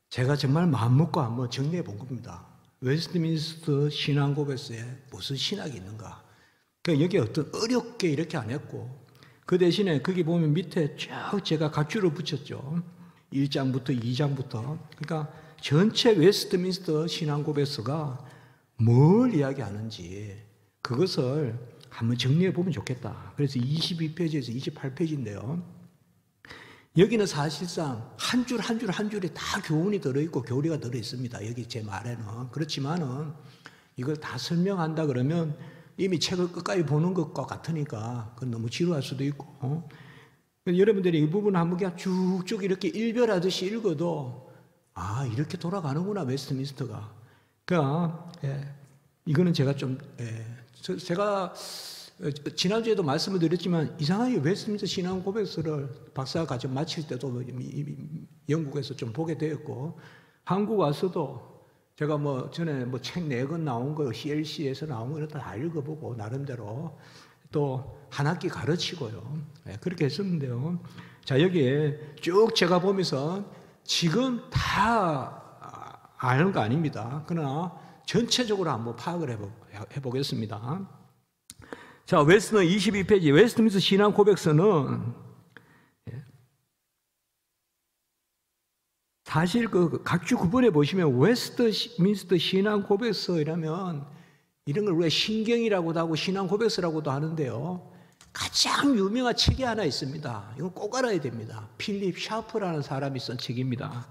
제가 정말 마음먹고 한번 정리해 본 겁니다. 웨스트민스터 신앙고백서에 무슨 신학이 있는가? 여기 어떤 어렵게 이렇게 안 했고, 그 대신에 거기 보면 밑에 쭉 제가 각주를 붙였죠. 1장부터 2장부터. 그러니까 전체 웨스트민스터 신앙고백서가 뭘 이야기하는지 그것을 한번 정리해 보면 좋겠다. 그래서 22페이지에서 28페이지인데요. 여기는 사실상 한 줄 한 줄 한 줄에 다 교훈이 들어있고 교리가 들어있습니다. 여기 제 말에는. 그렇지만은 이걸 다 설명한다 그러면 이미 책을 끝까지 보는 것과 같으니까 그건 너무 지루할 수도 있고. 여러분들이 이 부분을 한번 그냥 쭉쭉 이렇게 일별하듯이 읽어도 이렇게 돌아가는구나 웨스트민스터가. 그러니까 이거는 제가 제가 지난주에도 말씀을 드렸지만 이상하게 웨스트민스터 신앙고백서를 박사 과정 마칠 때도 영국에서 좀 보게 되었고, 한국 와서도 제가 전에 책 4권 나온 거 CLC에서 나온 거 다 읽어보고 나름대로 또 한 학기 가르치고요. 그렇게 했었는데요. 자, 여기에 쭉 제가 보면서 지금 다 아는 거 아닙니다. 그러나 전체적으로 한번 파악을 해보겠습니다. 자, 웨스트는 22페이지 웨스트민스터 신앙 고백서는 사실 그 각주 9번에 보시면 웨스트민스터 신앙 고백서이라면 이런 걸 우리가 신경이라고도 하고 신앙 고백서라고도 하는데요. 가장 유명한 책이 하나 있습니다. 이건 꼭 알아야 됩니다. 필립 샤프라는 사람이 쓴 책입니다.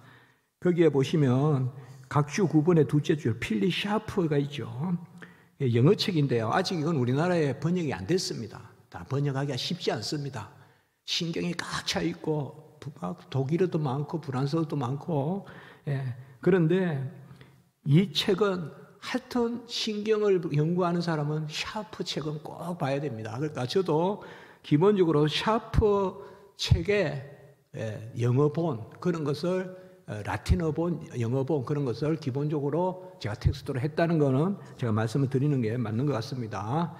거기에 보시면 각주 9번의 둘째 줄 필립 샤프가 있죠. 영어 책인데요. 아직 이건 우리나라에 번역이 안 됐습니다. 다 번역하기가 쉽지 않습니다. 신경이 꽉 차 있고 독일어도 많고 프랑스어도 많고. 그런데 이 책은 하여튼 신경을 연구하는 사람은 샤프 책은 꼭 봐야 됩니다. 그러니까 저도 기본적으로 샤프 책의 영어본 그런 것을 라틴어본, 영어본 그런 것을 기본적으로 제가 텍스트로 했다는 거는 제가 말씀을 드리는 게 맞는 것 같습니다.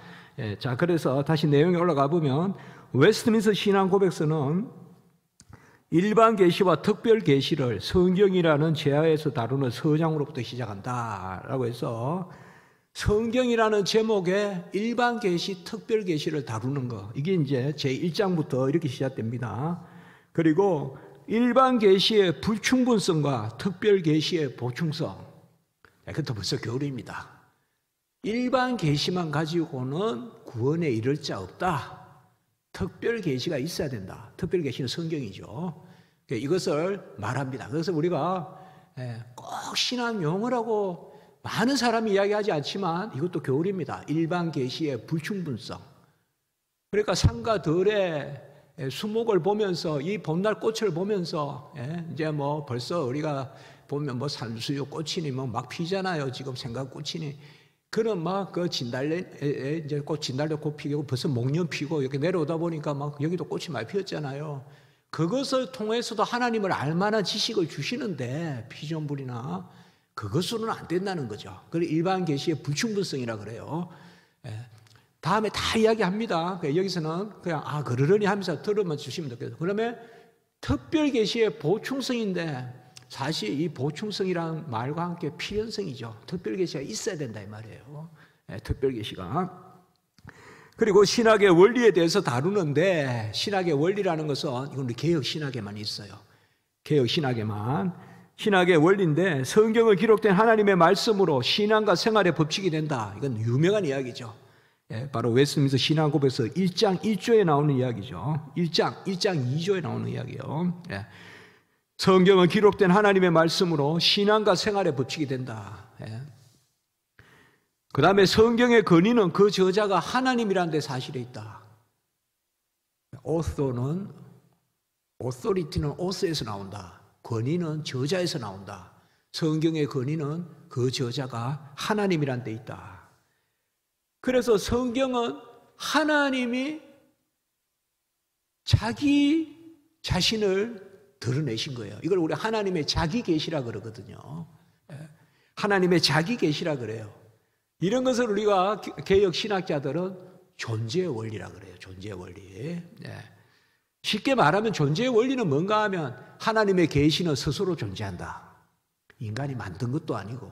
자, 그래서 다시 내용에 올라가 보면 웨스트민스터 신앙 고백서는 일반 계시와 특별 계시를 성경이라는 제하에서 다루는 서장으로부터 시작한다라고 해서 성경이라는 제목의 일반 계시, 특별 계시를 다루는 거, 이게 이제 제1장부터 이렇게 시작됩니다. 그리고 일반 계시의 불충분성과 특별 계시의 보충성, 그것도 벌써 교리입니다. 일반 계시만 가지고는 구원에 이를 자 없다. 특별 계시가 있어야 된다. 특별 계시는 성경이죠. 이것을 말합니다. 그래서 우리가 꼭 신앙 용어라고 많은 사람이 이야기하지 않지만 이것도 교리입니다. 일반 계시의 불충분성. 그러니까 산과 들의 수목을 보면서 이 봄날 꽃을 보면서 이제 벌써 우리가 보면 산수유 꽃이니 막 피잖아요. 지금 생강꽃이니. 그런 그 진달래 이제 진달래 꽃 피고 벌써 목련 피고 이렇게 내려오다 보니까 여기도 꽃이 많이 피었잖아요. 그것을 통해서도 하나님을 알만한 지식을 주시는데 피조물이나 그것으로는 안 된다는 거죠. 그래서 일반 계시의 불충분성이라 그래요. 다음에 다 이야기합니다. 여기서는 그냥 그러려니 하면서 들으면 주시면 되겠어요. 그러면 특별 계시의 보충성인데 사실 이 보충성이라는 말과 함께 필연성이죠. 특별 계시가 있어야 된다 이 말이에요. 특별 계시가. 그리고 신학의 원리에 대해서 다루는데 신학의 원리라는 것은 이건 개혁 신학에만 있어요. 개혁 신학에만. 신학의 원리인데 성경을 기록된 하나님의 말씀으로 신앙과 생활의 법칙이 된다. 이건 유명한 이야기죠. 바로 웨스트민스터 신앙 고백서 1장 1조에 나오는 이야기죠. 1장 2조에 나오는 이야기예요. 성경은 기록된 하나님의 말씀으로 신앙과 생활의 법칙이 된다. 그 다음에 성경의 근위는 그 저자가 하나님이라는 데 사실에 있다. 오토리티는 오스에서 나온다. 권위는 저자에서 나온다. 성경의 권위는 그 저자가 하나님이라는 데 있다. 그래서 성경은 하나님이 자기 자신을 드러내신 거예요. 이걸 우리 하나님의 자기 계시라 그러거든요. 하나님의 자기 계시라 그래요. 이런 것을 우리가 개혁 신학자들은 존재의 원리라 그래요. 존재의 원리. 쉽게 말하면 존재의 원리는 뭔가 하면 하나님의 계시는 스스로 존재한다. 인간이 만든 것도 아니고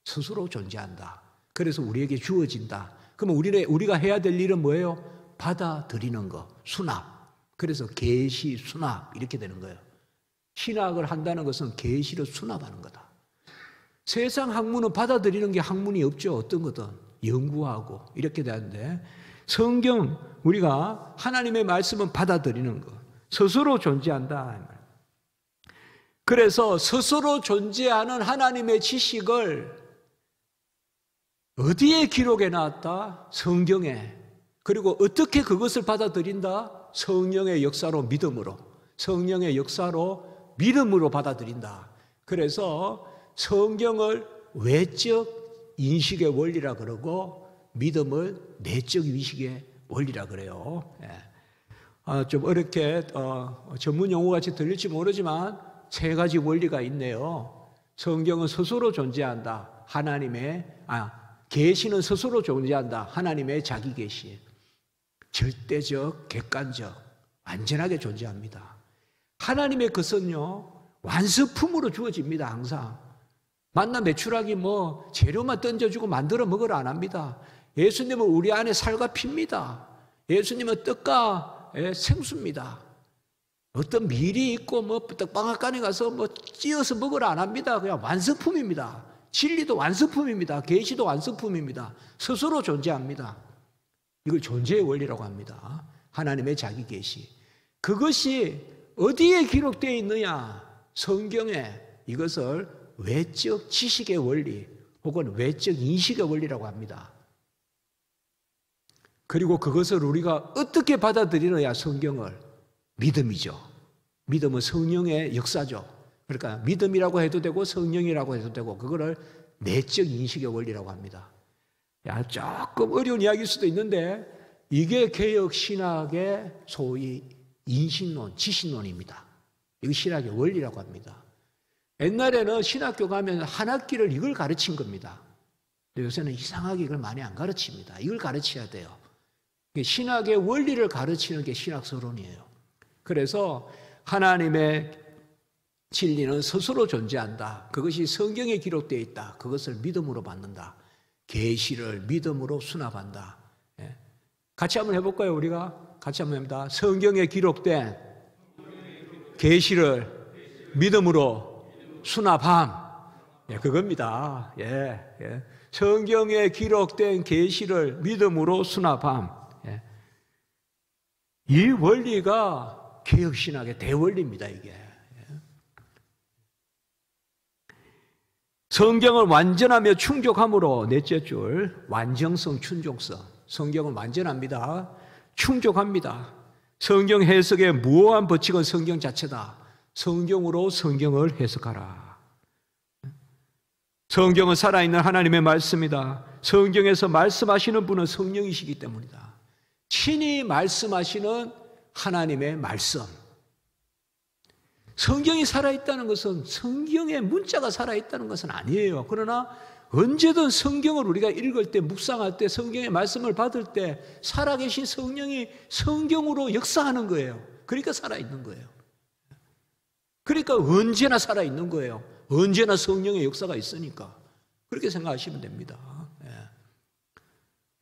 스스로 존재한다. 그래서 우리에게 주어진다. 그러면 우리가 해야 될 일은 뭐예요? 받아들이는 거, 수납. 그래서 계시, 수납 이렇게 되는 거예요. 신학을 한다는 것은 계시를 수납하는 거다. 세상 학문은 받아들이는 게 학문이 없죠. 어떤 거든 연구하고 이렇게 되는데 성경, 우리가 하나님의 말씀은 받아들이는 것, 스스로 존재한다. 그래서 스스로 존재하는 하나님의 지식을 어디에 기록해 놨다? 성경에. 그리고 어떻게 그것을 받아들인다? 성령의 역사로, 믿음으로. 성령의 역사로 믿음으로 받아들인다. 그래서 성경을 외적 인식의 원리라 그러고 믿음을 내적 인식의 원리라 그래요. 좀 어렵게 전문 용어같이 들릴지 모르지만 세 가지 원리가 있네요. 성경은 스스로 존재한다. 계시는 스스로 존재한다. 하나님의 자기 계시. 절대적, 객관적, 완전하게 존재합니다. 하나님의 것은요, 완성품으로 주어집니다. 항상. 만나 매출하기 재료만 던져주고 만들어 먹으라 안 합니다. 예수님은 우리 안에 살과 피입니다. 예수님은 떡과 생수입니다. 어떤 밀이 있고 떡방앗간에 가서 찧어서 먹으라 안 합니다. 그냥 완성품입니다. 진리도 완성품입니다. 계시도 완성품입니다. 스스로 존재합니다. 이걸 존재의 원리라고 합니다. 하나님의 자기 계시. 그것이 어디에 기록되어 있느냐? 성경에. 이것을 외적 지식의 원리 혹은 외적 인식의 원리라고 합니다. 그리고 그것을 우리가 어떻게 받아들이느냐? 성경을. 믿음이죠. 믿음은 성령의 역사죠. 그러니까 믿음이라고 해도 되고 성령이라고 해도 되고 그거를 내적 인식의 원리라고 합니다. 조금 어려운 이야기일 수도 있는데 이게 개혁신학의 소위 인신론, 지신론입니다. 이거 신학의 원리라고 합니다. 옛날에는 신학교 가면 한 학기를 이걸 가르친 겁니다. 근데 요새는 이상하게 이걸 많이 안 가르칩니다. 이걸 가르쳐야 돼요. 신학의 원리를 가르치는 게 신학서론이에요. 그래서 하나님의 진리는 스스로 존재한다. 그것이 성경에 기록되어 있다. 그것을 믿음으로 받는다. 계시를 믿음으로 수납한다. 같이 한번 해볼까요? 우리가 같이 한번 해봅니다. 성경에 기록된 계시를 믿음으로 수납함. 그겁니다. 성경에 기록된 계시를 믿음으로 수납함. 이 원리가 개혁신학의 대원리입니다. 이게. 성경을 완전하며 충족함으로 넷째 줄, 완전성, 충족성. 성경은 완전합니다. 충족합니다. 성경 해석의 무호한 법칙은 성경 자체다. 성경으로 성경을 해석하라. 성경은 살아있는 하나님의 말씀이다. 성경에서 말씀하시는 분은 성령이시기 때문이다. 친히 말씀하시는 하나님의 말씀. 성경이 살아있다는 것은 성경의 문자가 살아있다는 것은 아니에요. 그러나 언제든 성경을 우리가 읽을 때, 묵상할 때, 성경의 말씀을 받을 때 살아계신 성령이 성경으로 역사하는 거예요. 그러니까 살아있는 거예요. 그러니까 언제나 살아있는 거예요. 언제나 성령의 역사가 있으니까. 그렇게 생각하시면 됩니다.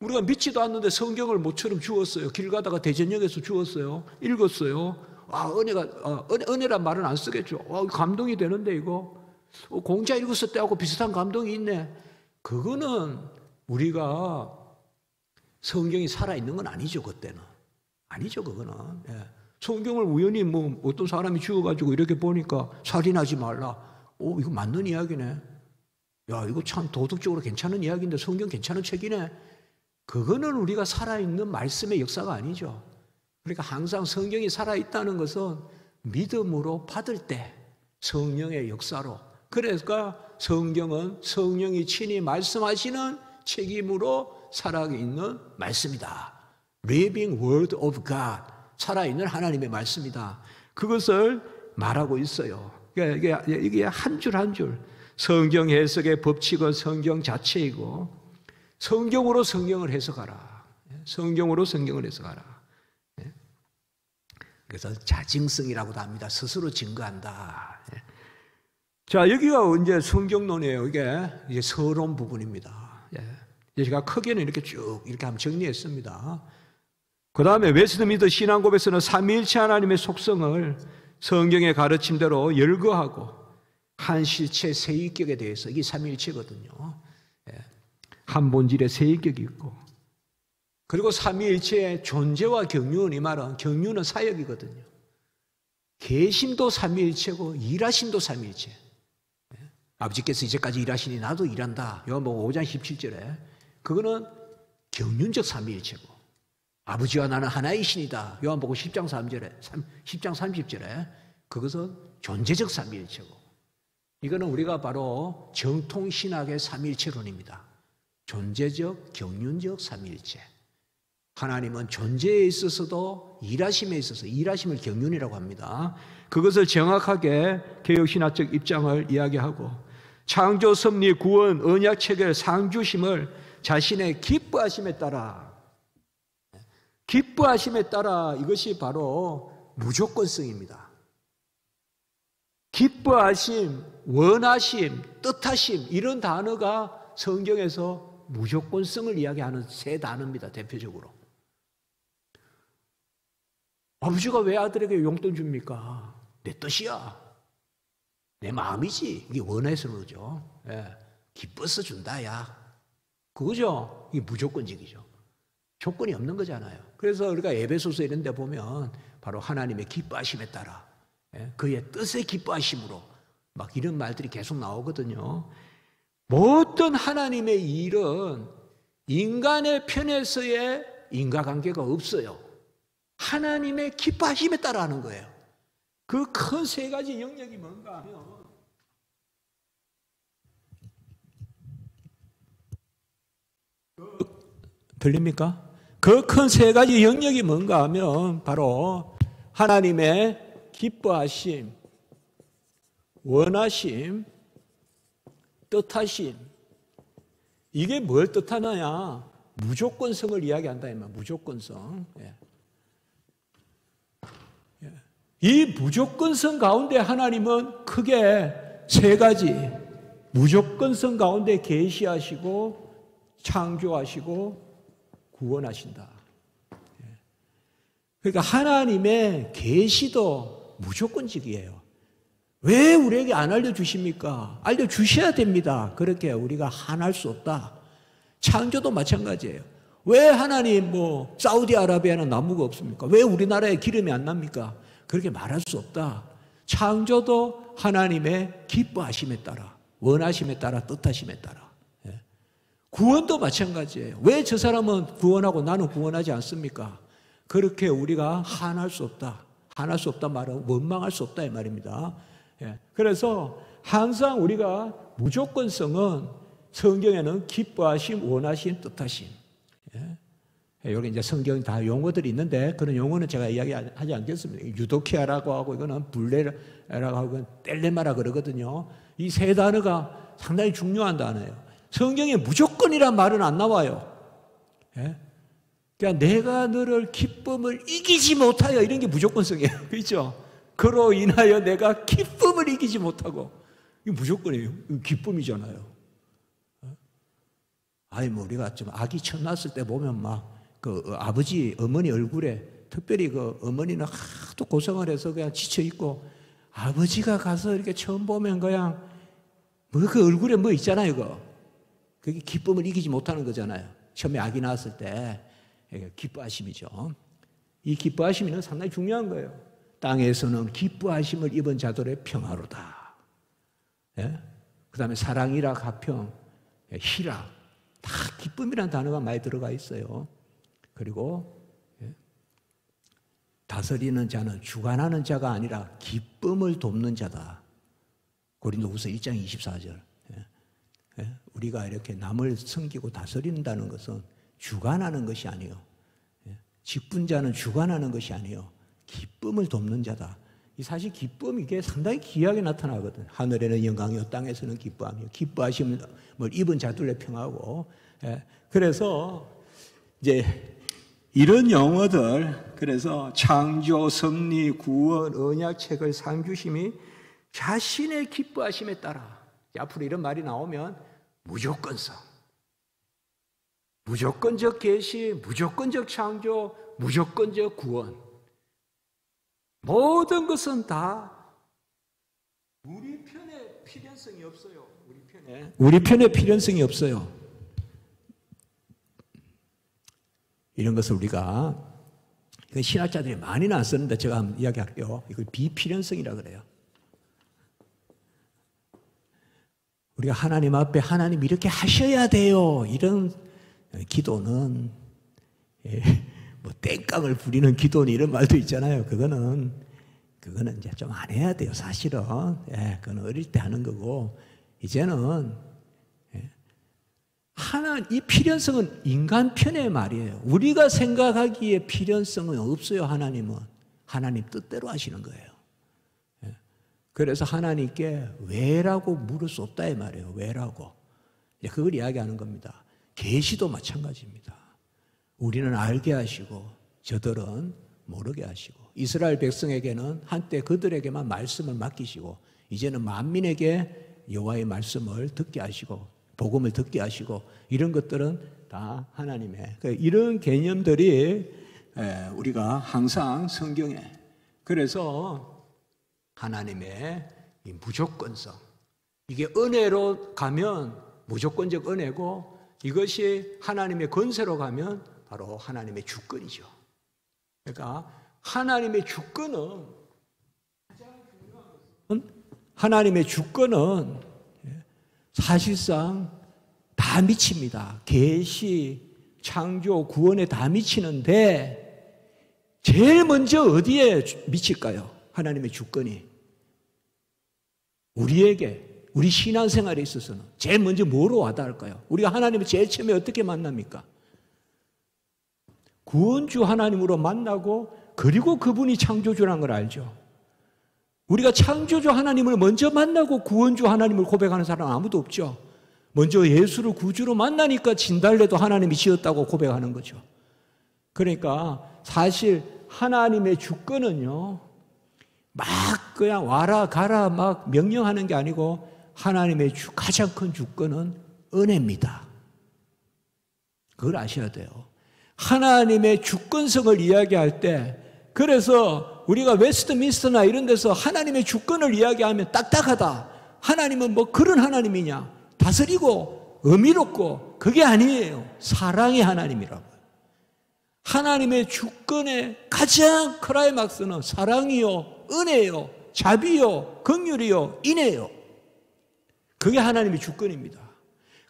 우리가 믿지도 않는데 성경을 모처럼 주었어요. 길 가다가 대전역에서 주었어요. 읽었어요. 은혜란 말은 안 쓰겠죠. 감동이 되는데 이거. 공자 읽었을 때하고 비슷한 감동이 있네. 그거는 우리가 성경이 살아있는 건 아니죠. 그때는. 아니죠. 그거는. 성경을 우연히 어떤 사람이 주어가지고 이렇게 보니까 살인하지 말라. 이거 맞는 이야기네. 이거 참 도덕적으로 괜찮은 이야기인데 성경 괜찮은 책이네. 그거는 우리가 살아있는 말씀의 역사가 아니죠. 그러니까 항상 성경이 살아있다는 것은 믿음으로 받을 때 성령의 역사로. 그러니까 성경은 성령이 친히 말씀하시는 책임으로 살아있는 말씀이다. Living Word of God. 살아있는 하나님의 말씀이다. 그것을 말하고 있어요. 이게 한 줄 한 줄. 성경 해석의 법칙은 성경 자체이고 성경으로 성경을 해석하라. 성경으로 성경을 해석하라. 그래서 자증성이라고도 합니다. 스스로 증거한다. 자, 여기가 이제 성경론이에요. 이게 이제 서론 부분입니다. 제가 크게는 이렇게 쭉 이렇게 한번 정리했습니다. 그 다음에 웨스트민스터 신앙고백서는 삼위일체 하나님의 속성을 성경의 가르침대로 열거하고 한 실체 세 인격에 대해서 이게 삼위일체거든요. 한 본질에 세 인격이 있고, 그리고 삼위일체의 존재와 경륜, 이 말은 경륜은 사역이거든요. 계심도 삼위일체고 일하심도 삼위일체. 아버지께서 이제까지 일하시니 나도 일한다. 요한복음 5장 17절에 그거는 경륜적 삼위일체고, 아버지와 나는 하나이신이다. 요한복음 10장 3절에 10장 30절에 그것은 존재적 삼위일체고, 이거는 우리가 바로 정통신학의 삼위일체론입니다. 존재적, 경륜적 삼위일체. 하나님은 존재에 있어서도 일하심에 있어서 일하심을 경륜이라고 합니다. 그것을 정확하게 개혁신학적 입장을 이야기하고, 창조, 섭리, 구원, 언약, 체결, 상주심을 자신의 기뻐하심에 따라, 기뻐하심에 따라, 이것이 바로 무조건성입니다. 기뻐하심, 원하심, 뜻하심, 이런 단어가 성경에서 무조건성을 이야기하는 세 단어입니다. 대표적으로. 아버지가 왜 아들에게 용돈 줍니까? 내 뜻이야. 내 마음이지. 이게 원해서 그러죠. 기뻐서 준다, 야. 그거죠. 이게 무조건적이죠. 조건이 없는 거잖아요. 그래서 우리가 에베소서 이런 데 보면 바로 하나님의 기뻐하심에 따라, 그의 뜻의 기뻐하심으로 막 이런 말들이 계속 나오거든요. 모든 하나님의 일은 인간의 편에서의 인과관계가 없어요. 하나님의 기뻐하심에 따라 하는 거예요. 그 큰 세 가지 영역이 뭔가 하면, 들립니까? 그 큰 세 가지 영역이 뭔가 하면 바로 하나님의 기뻐하심, 원하심, 뜻하심. 이게 뭘 뜻하느냐? 무조건성을 이야기한다, 이말. 무조건성. 이 무조건성 가운데 하나님은 크게 세 가지 무조건성 가운데 계시하시고 창조하시고 구원하신다. 그러니까 하나님의 계시도 무조건적이에요. 왜 우리에게 안 알려주십니까? 알려주셔야 됩니다. 그렇게 우리가 한할 수 없다. 창조도 마찬가지예요. 왜 하나님 사우디아라비아는 나무가 없습니까? 왜 우리나라에 기름이 안 납니까? 그렇게 말할 수 없다. 창조도 하나님의 기뻐하심에 따라, 원하심에 따라, 뜻하심에 따라. 구원도 마찬가지예요. 왜 저 사람은 구원하고 나는 구원하지 않습니까? 그렇게 우리가 한할 수 없다. 한할 수 없다 말은 원망할 수 없다 이 말입니다. 그래서 항상 우리가 무조건성은 성경에는 기뻐하심, 원하심, 뜻하심. 여기 이제 성경 다 용어들이 있는데 그런 용어는 제가 이야기하지 않겠습니다. 유도키아라고 하고 이거는 블레라고 하고 뗄레마라 그러거든요. 이 세 단어가 상당히 중요한 단어예요. 성경에 무조건이란 말은 안 나와요. 그러니까 내가 너를 기쁨을 이기지 못하여, 이런 게 무조건성이에요. 그렇죠? 그로 인하여 내가 기쁨을 이기지 못하고, 이게 무조건이에요. 이거 기쁨이잖아요. 우리가 좀 아기 처음 낳았을 때 보면 아버지, 어머니 얼굴에, 특별히 어머니는 하도 고생을 해서 그냥 지쳐있고, 아버지가 가서 이렇게 처음 보면 그냥, 그 얼굴에 있잖아요, 그게 기쁨을 이기지 못하는 거잖아요. 처음에 아기 낳았을 때. 기뻐하심이죠. 이 기뻐하심은 상당히 중요한 거예요. 땅에서는 기뻐하심을 입은 자들의 평화로다. 그 다음에 사랑이라 가평, 희락, 다 기쁨이라는 단어가 많이 들어가 있어요. 그리고 다스리는 자는 주관하는 자가 아니라 기쁨을 돕는 자다. 고린도후서 1장 24절. 우리가 이렇게 남을 섬기고 다스린다는 것은 주관하는 것이 아니요, 직분자는 주관하는 것이 아니요, 기쁨을 돕는 자다. 이 사실 기쁨, 이게 상당히 귀하게 나타나거든. 하늘에는 영광이요 땅에서는 기뻐하며, 기뻐하심을 입은 자들의 평화고. 그래서 이제 이런 용어들, 그래서 창조, 섭리, 구원, 언약책을 상 주심이 자신의 기뻐하심에 따라, 앞으로 이런 말이 나오면 무조건성, 무조건적 계시, 무조건적 창조, 무조건적 구원, 모든 것은 다 우리 편에 필연성이 없어요. 우리 편에 필연성이 없어요. 이런 것을 우리가, 신학자들이 많이는 안 쓰는데 제가 한번 이야기할게요. 이걸 비필연성이라 그래요. 우리가 하나님 앞에 하나님 이렇게 하셔야 돼요, 이런 기도는, 뭐 땡깡을 부리는 기도는 이런 말도 있잖아요. 그거는 이제 좀 안 해야 돼요, 사실은. 그건 어릴 때 하는 거고, 이제는 이 필연성은 인간 편의 말이에요. 우리가 생각하기에 필연성은 없어요. 하나님은 하나님 뜻대로 하시는 거예요. 그래서 하나님께 왜라고 물을 수 없다 이 말이에요. 왜라고. 그걸 이야기하는 겁니다. 계시도 마찬가지입니다. 우리는 알게 하시고 저들은 모르게 하시고, 이스라엘 백성에게는 한때 그들에게만 말씀을 맡기시고 이제는 만민에게 여호와의 말씀을 듣게 하시고 복음을 듣게 하시고, 이런 것들은 다 하나님의, 이런 개념들이 우리가 항상 성경에, 그래서 하나님의 이 무조건성, 이게 은혜로 가면 무조건적 은혜고, 이것이 하나님의 권세로 가면 바로 하나님의 주권이죠. 그러니까 하나님의 주권은, 하나님의 주권은 사실상 다 미칩니다. 계시, 창조, 구원에 다 미치는데 제일 먼저 어디에 미칠까요? 하나님의 주권이. 우리에게, 우리 신앙생활에 있어서는 제일 먼저 뭐로 와닿을까요? 우리가 하나님을 제일 처음에 어떻게 만납니까? 구원주 하나님으로 만나고, 그리고 그분이 창조주라는 걸 알죠. 우리가 창조주 하나님을 먼저 만나고 구원주 하나님을 고백하는 사람은 아무도 없죠. 먼저 예수를 구주로 만나니까 진달래도 하나님이 지었다고 고백하는 거죠. 그러니까 사실 하나님의 주권은요, 막 그냥 와라 가라 막 명령하는 게 아니고, 하나님의 가장 큰 주권은 은혜입니다. 그걸 아셔야 돼요. 하나님의 주권성을 이야기할 때, 그래서 우리가 웨스트민스터나 이런 데서 하나님의 주권을 이야기하면 딱딱하다, 하나님은 뭐 그런 하나님이냐, 다스리고 의미롭고, 그게 아니에요. 사랑의 하나님이라고요. 하나님의 주권의 가장 클라이막스는 사랑이요, 은혜요, 자비요, 긍휼이요, 인애요. 그게 하나님의 주권입니다.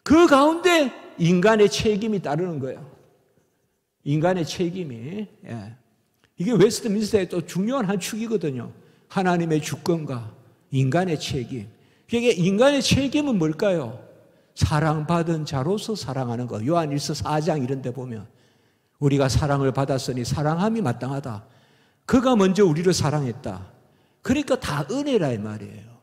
그 가운데 인간의 책임이 따르는 거예요. 인간의 책임이. 이게 웨스트민스터의 또 중요한 한 축이거든요. 하나님의 주권과 인간의 책임. 이게 인간의 책임은 뭘까요? 사랑받은 자로서 사랑하는 거. 요한일서 4장 이런 데 보면 우리가 사랑을 받았으니 사랑함이 마땅하다. 그가 먼저 우리를 사랑했다. 그러니까 다 은혜라 이 말이에요.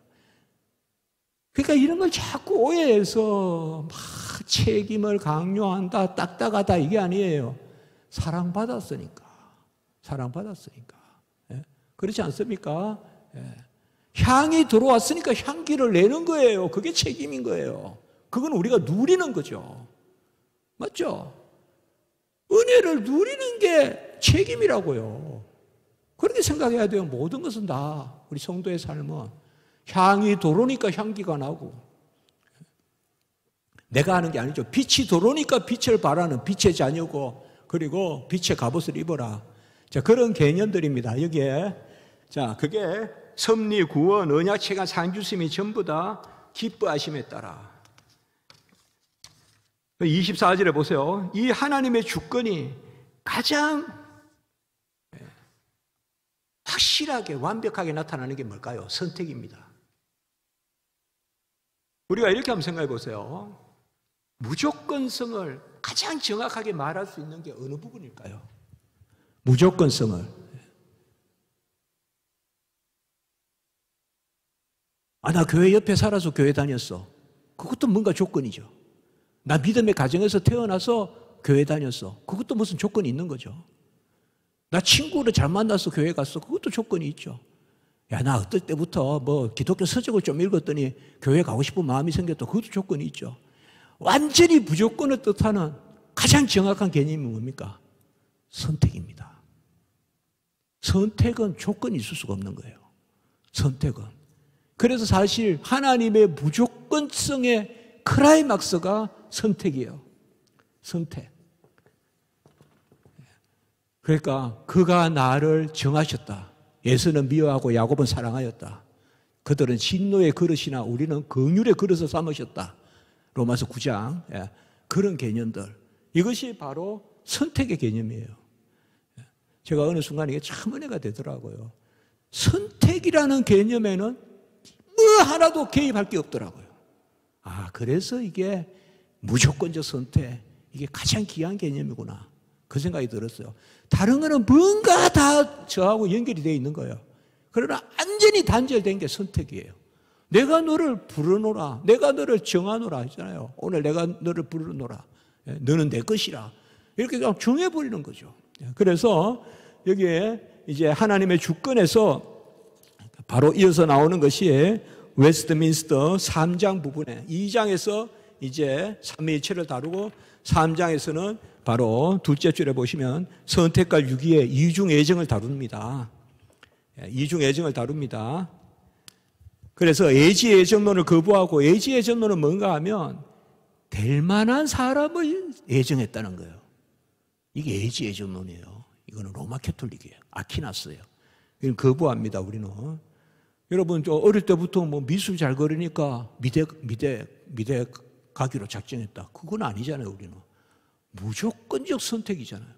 그러니까 이런 걸 자꾸 오해해서 막 책임을 강요한다, 딱딱하다, 이게 아니에요. 사랑받았으니까. 사랑받았으니까. 그렇지 않습니까? 향이 들어왔으니까 향기를 내는 거예요. 그게 책임인 거예요. 그건 우리가 누리는 거죠. 맞죠? 은혜를 누리는 게 책임이라고요. 그렇게 생각해야 돼요. 모든 것은 다 우리 성도의 삶은 향이 들어오니까 향기가 나고, 내가 하는 게 아니죠. 빛이 들어오니까 빛을 발하는 빛의 자녀고, 그리고 빛의 갑옷을 입어라. 자, 그런 개념들입니다. 여기에. 자, 그게 섭리, 구원, 언약체가 상주심이 전부 다 기뻐하심에 따라. 24절에 보세요. 이 하나님의 주권이 가장 확실하게 완벽하게 나타나는 게 뭘까요? 선택입니다. 우리가 이렇게 한번 생각해 보세요. 무조건성을 가장 정확하게 말할 수 있는 게 어느 부분일까요? 무조건성을. 나 교회 옆에 살아서 교회 다녔어. 그것도 뭔가 조건이죠. 나 믿음의 가정에서 태어나서 교회 다녔어. 그것도 무슨 조건이 있는 거죠. 나 친구를 잘 만나서 교회 갔어. 그것도 조건이 있죠. 야, 나 어떨 때부터 뭐 기독교 서적을 좀 읽었더니 교회 가고 싶은 마음이 생겼다. 그것도 조건이 있죠. 완전히 무조건을 뜻하는 가장 정확한 개념이 뭡니까? 선택입니다. 선택은 조건이 있을 수가 없는 거예요. 선택은. 그래서 사실 하나님의 무조건성의 클라이막스가 선택이에요. 선택. 그러니까 그가 나를 정하셨다. 에서는 미워하고 야곱은 사랑하였다. 그들은 진노의 그릇이나 우리는 긍휼의 그릇을 삼으셨다. 로마서 9장. 그런 개념들. 이것이 바로 선택의 개념이에요. 제가 어느 순간 이게 참 은혜가 되더라고요. 선택이라는 개념에는 뭐 하나도 개입할 게 없더라고요. 아, 그래서 이게 무조건적 선택, 이게 가장 귀한 개념이구나. 그 생각이 들었어요. 다른 거는 뭔가 다 저하고 연결이 되어 있는 거예요. 그러나 완전히 단절된 게 선택이에요. 내가 너를 부르노라, 내가 너를 정하노라 했잖아요. 오늘 내가 너를 부르노라, 너는 내 것이라. 이렇게 그냥 정해버리는 거죠. 그래서 여기에 이제 하나님의 주권에서 바로 이어서 나오는 것이 웨스트민스터 3장 부분에 2장에서 이제 삼위일체를 다루고 3장에서는 바로 둘째 줄에 보시면 선택과 유기의 이중애정을 다룹니다. 이중애정을 다룹니다. 그래서 애지애정론을 거부하고 애지애정론은 뭔가 하면 될 만한 사람을 애정했다는 거예요. 이게 애지애정론이에요. 이거는 로마 캐톨릭이에요. 아퀴나스예요. 이건 거부합니다. 우리는. 여러분 저 어릴 때부터 뭐 미술 잘 그리니까 미대 가기로 작정했다. 그건 아니잖아요. 우리는 무조건적 선택이잖아요.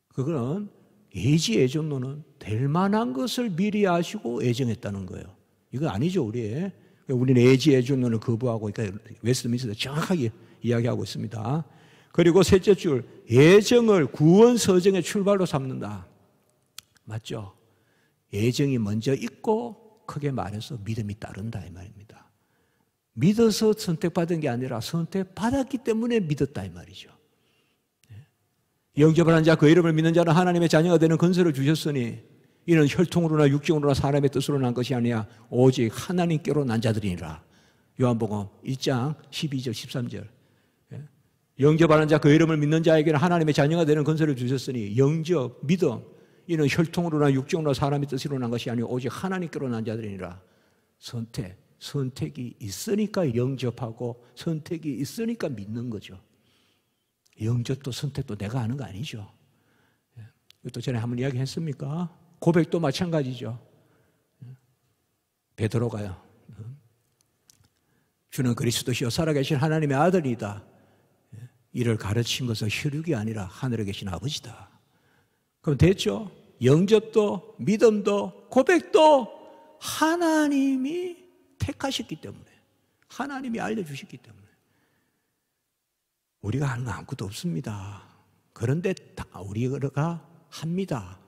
그거는 애지애정론은 될 만한 것을 미리 아시고 애정했다는 거예요. 이거 아니죠. 우리는 애지애정론을 거부하고, 그러니까 웨스트민스터 정확하게 이야기하고 있습니다. 그리고 셋째 줄, 애정을 구원서정의 출발로 삼는다. 맞죠? 애정이 먼저 있고 크게 말해서 믿음이 따른다 이 말입니다. 믿어서 선택받은 게 아니라 선택받았기 때문에 믿었다 이 말이죠. 영접을 한 자 그 이름을 믿는 자는 하나님의 자녀가 되는 권세를 주셨으니 이는 혈통으로나 육정으로나 사람의 뜻으로 난 것이 아니야 오직 하나님께로 난 자들이니라. 요한복음 1장 12절 13절. 영접하는 자 그 이름을 믿는 자에게는 하나님의 자녀가 되는 권세를 주셨으니 영접, 믿음 이는 혈통으로나 육정으로나 사람의 뜻으로 난 것이 아니요 오직 하나님께로 난 자들이니라. 선택이 있으니까 영접하고 선택이 있으니까 믿는 거죠. 영접도 선택도 내가 하는 거 아니죠. 이것도 전에 한번 이야기했습니까? 고백도 마찬가지죠. 베드로가요. 주는 그리스도시요 살아계신 하나님의 아들이다. 이를 가르친 것은 혈육이 아니라 하늘에 계신 아버지다. 그럼 됐죠? 영접도 믿음도 고백도 하나님이 택하셨기 때문에, 하나님이 알려주셨기 때문에 우리가 하는 거 아무것도 없습니다. 그런데 다 우리가 합니다.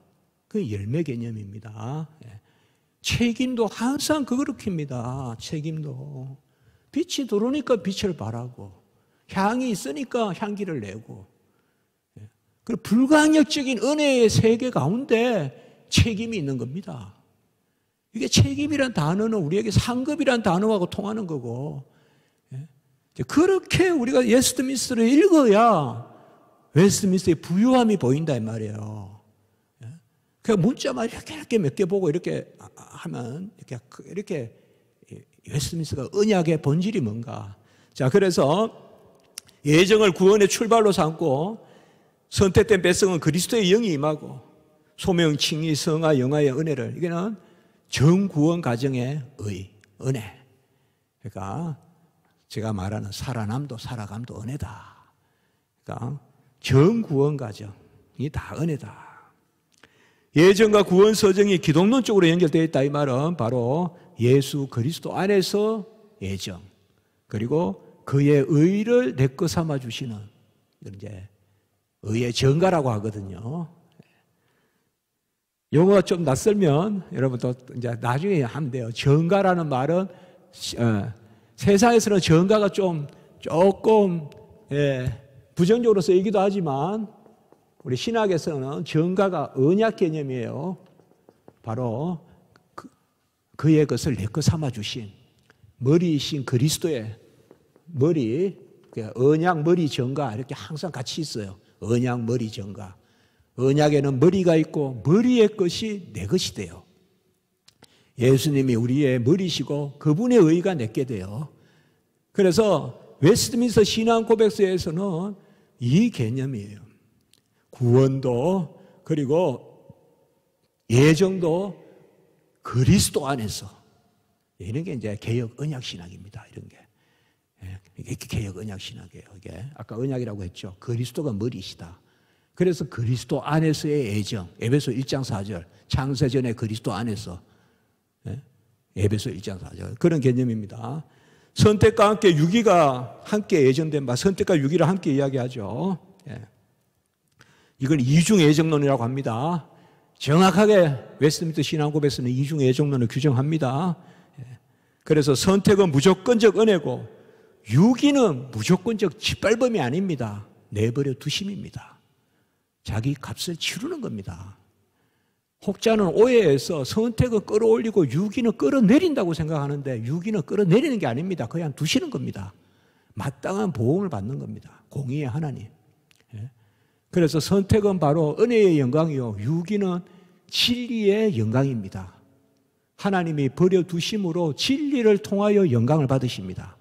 그 열매 개념입니다. 책임도 항상 그렇게 입니다. 책임도 빛이 들어오니까 빛을 발하고 향이 있으니까 향기를 내고, 그리고 불가항력적인 은혜의 세계 가운데 책임이 있는 겁니다. 이게 책임이란 단어는 우리에게 상급이란 단어하고 통하는 거고, 그렇게 우리가 웨스트민스터를 읽어야 웨스트민스터의 부유함이 보인다 이 말이에요. 그냥 문자만 이렇게 몇 개 보고 이렇게 하면 이렇게 웨스트민스터가 언약의 본질이 뭔가. 자, 그래서 예정을 구원의 출발로 삼고 선택된 백성은 그리스도의 영이 임하고 소명, 칭의, 성화, 영화의 은혜를, 이게는 정구원 가정의 은혜. 그러니까 제가 말하는 살아남도 살아감도 은혜다. 그러니까 정구원 가정이 다 은혜다. 예정과 구원 서정이 기독론적으로 연결되어 있다 이 말은 바로 예수 그리스도 안에서 예정, 그리고 그의 의를 내 것 삼아 주시는, 이제 의의 정가라고 하거든요. 용어가 좀 낯설면 여러분도 이제 나중에 하면 돼요. 정가라는 말은 세상에서는 정가가 조금 부정적으로 쓰이기도 하지만 우리 신학에서는 정가가 언약 개념이에요. 바로 그의 것을 내 것 삼아 주신 머리이신 그리스도의 머리, 언약 머리 정가 이렇게 항상 같이 있어요. 언약 머리 정가. 언약에는 머리가 있고 머리의 것이 내 것이 돼요. 예수님이 우리의 머리시고 그분의 의가 내게 돼요. 그래서 웨스트민스터 신앙고백서에서는 이 개념이에요. 구원도 그리고 예정도 그리스도 안에서, 이런 게 이제 개역 언약 신학입니다. 이런 게. 이게 개역 언약 신학이에요. 이게 아까 언약이라고 했죠. 그리스도가 머리시다. 그래서 그리스도 안에서의 애정, 에베소 1장 4절, 창세 전에 그리스도 안에서, 에베소 1장 4절 그런 개념입니다. 선택과 함께 유기가 함께 예정된 바, 선택과 유기를 함께 이야기하죠. 이걸 이중 애정론이라고 합니다. 정확하게 웨스트민스터 신앙고백서는 이중 애정론을 규정합니다. 그래서 선택은 무조건적 은혜고 유기는 무조건적 짓밟음이 아닙니다. 내버려 두심입니다. 자기 값을 치르는 겁니다. 혹자는 오해해서 선택을 끌어올리고 유기는 끌어내린다고 생각하는데 유기는 끌어내리는 게 아닙니다. 그냥 두시는 겁니다. 마땅한 보응을 받는 겁니다. 공의의 하나님. 그래서 선택은 바로 은혜의 영광이요, 유기는 진리의 영광입니다. 하나님이 버려두심으로 진리를 통하여 영광을 받으십니다.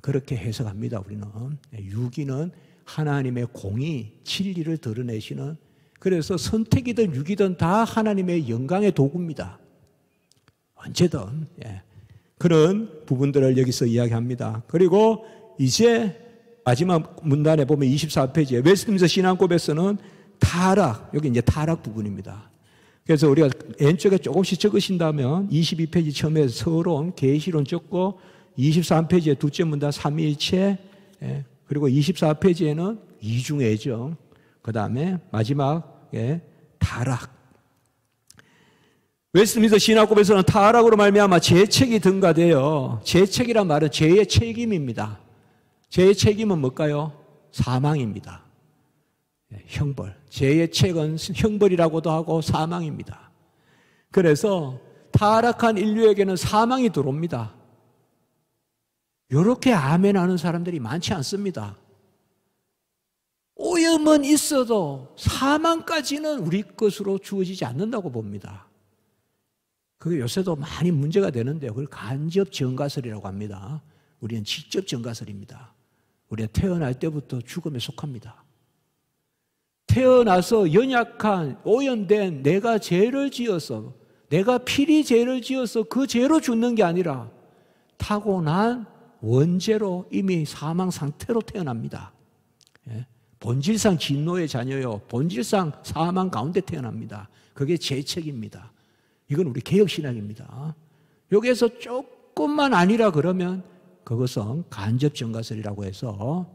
그렇게 해석합니다. 우리는 유기는 하나님의 공의, 진리를 드러내시는, 그래서 선택이든 유기든 다 하나님의 영광의 도구입니다. 언제든. 그런 부분들을 여기서 이야기합니다. 그리고 이제 마지막 문단에 보면 24페이지에 웨스트민스터 신앙고백서는 타락, 여기 이제 타락 부분입니다. 그래서 우리가 왼쪽에 조금씩 적으신다면 22페이지 처음에 서론, 계시론 적고 23페이지에 둘째 문단 삼위일체, 그리고 24페이지에는 이중애정, 그 다음에 마지막에 타락. 웨스트민스터 신학고백서는 타락으로 말미암아 죄책이 등가되어, 죄책이란 말은 죄의 책임입니다. 죄의 책임은 뭘까요? 사망입니다. 형벌. 죄의 책은 형벌이라고도 하고 사망입니다. 그래서 타락한 인류에게는 사망이 들어옵니다. 이렇게 아멘하는 사람들이 많지 않습니다. 오염은 있어도 사망까지는 우리 것으로 주어지지 않는다고 봅니다. 그게 요새도 많이 문제가 되는데요. 그걸 간접 정가설이라고 합니다. 우리는 직접 정가설입니다. 우리가 태어날 때부터 죽음에 속합니다. 태어나서 연약한 오염된 내가 죄를 지어서, 내가 필히 죄를 지어서 그 죄로 죽는 게 아니라 타고난 원죄로 이미 사망 상태로 태어납니다. 본질상 진노의 자녀요, 본질상 사망 가운데 태어납니다. 그게 죄책입니다. 이건 우리 개혁신앙입니다. 여기에서 조금만 아니라 그러면 그것은 간접 정가설이라고 해서,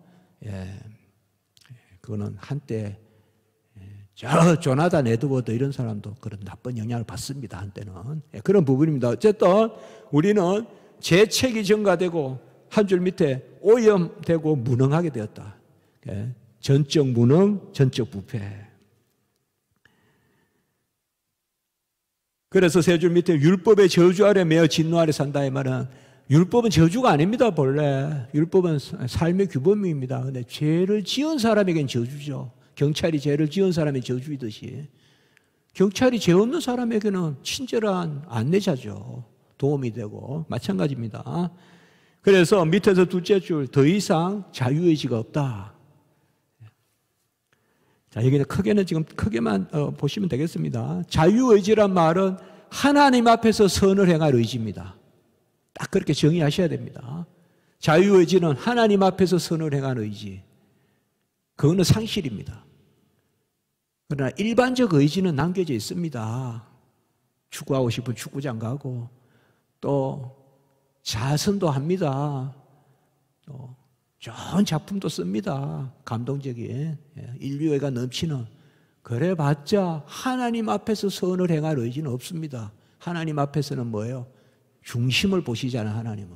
그거는 한때 저 조나단 에드워드 이런 사람도 그런 나쁜 영향을 받습니다. 한때는. 그런 부분입니다. 어쨌든 우리는 죄책이 증가되고 한 줄 밑에 오염되고 무능하게 되었다. 전적 무능, 전적 부패. 그래서 세 줄 밑에 율법의 저주 아래 매어 진노 아래 산다, 이 말은 율법은 저주가 아닙니다. 본래 율법은 삶의 규범입니다. 근데 죄를 지은 사람에겐 저주죠. 경찰이 죄를 지은 사람이 저주이듯이 경찰이 죄 없는 사람에게는 친절한 안내자죠. 도움이 되고 마찬가지입니다. 그래서 밑에서 둘째 줄, 더 이상 자유의지가 없다. 자, 여기는 크게는 지금 크게만 보시면 되겠습니다. 자유의지란 말은 하나님 앞에서 선을 행할 의지입니다. 딱 그렇게 정의하셔야 됩니다. 자유의지는 하나님 앞에서 선을 행할 의지. 그거는 상실입니다. 그러나 일반적 의지는 남겨져 있습니다. 축구하고 싶은 축구장 가고, 또 자선도 합니다. 또 좋은 작품도 씁니다. 감동적인 인류애가 넘치는. 그래봤자 하나님 앞에서 선을 행할 의지는 없습니다. 하나님 앞에서는 뭐예요? 중심을 보시잖아요. 하나님은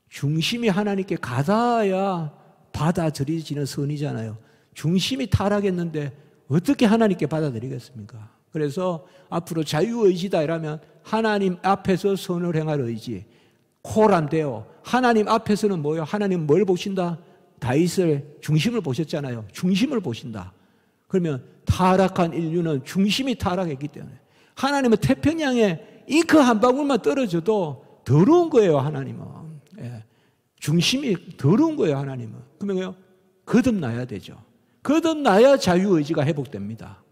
중심이 하나님께 가닿아야 받아들여지는 선이잖아요. 중심이 타락했는데 어떻게 하나님께 받아들이겠습니까? 그래서 앞으로 자유의지다 이러면 하나님 앞에서 선을 행할 의지. 코란데요. 하나님 앞에서는 뭐예요? 하나님 뭘 보신다? 다윗을 중심을 보셨잖아요. 중심을 보신다. 그러면 타락한 인류는 중심이 타락했기 때문에 하나님은 태평양에 잉크 한 방울만 떨어져도 더러운 거예요. 하나님은. 예. 중심이 더러운 거예요. 하나님은. 그러면 거듭나야 되죠. 거듭나야 자유의지가 회복됩니다.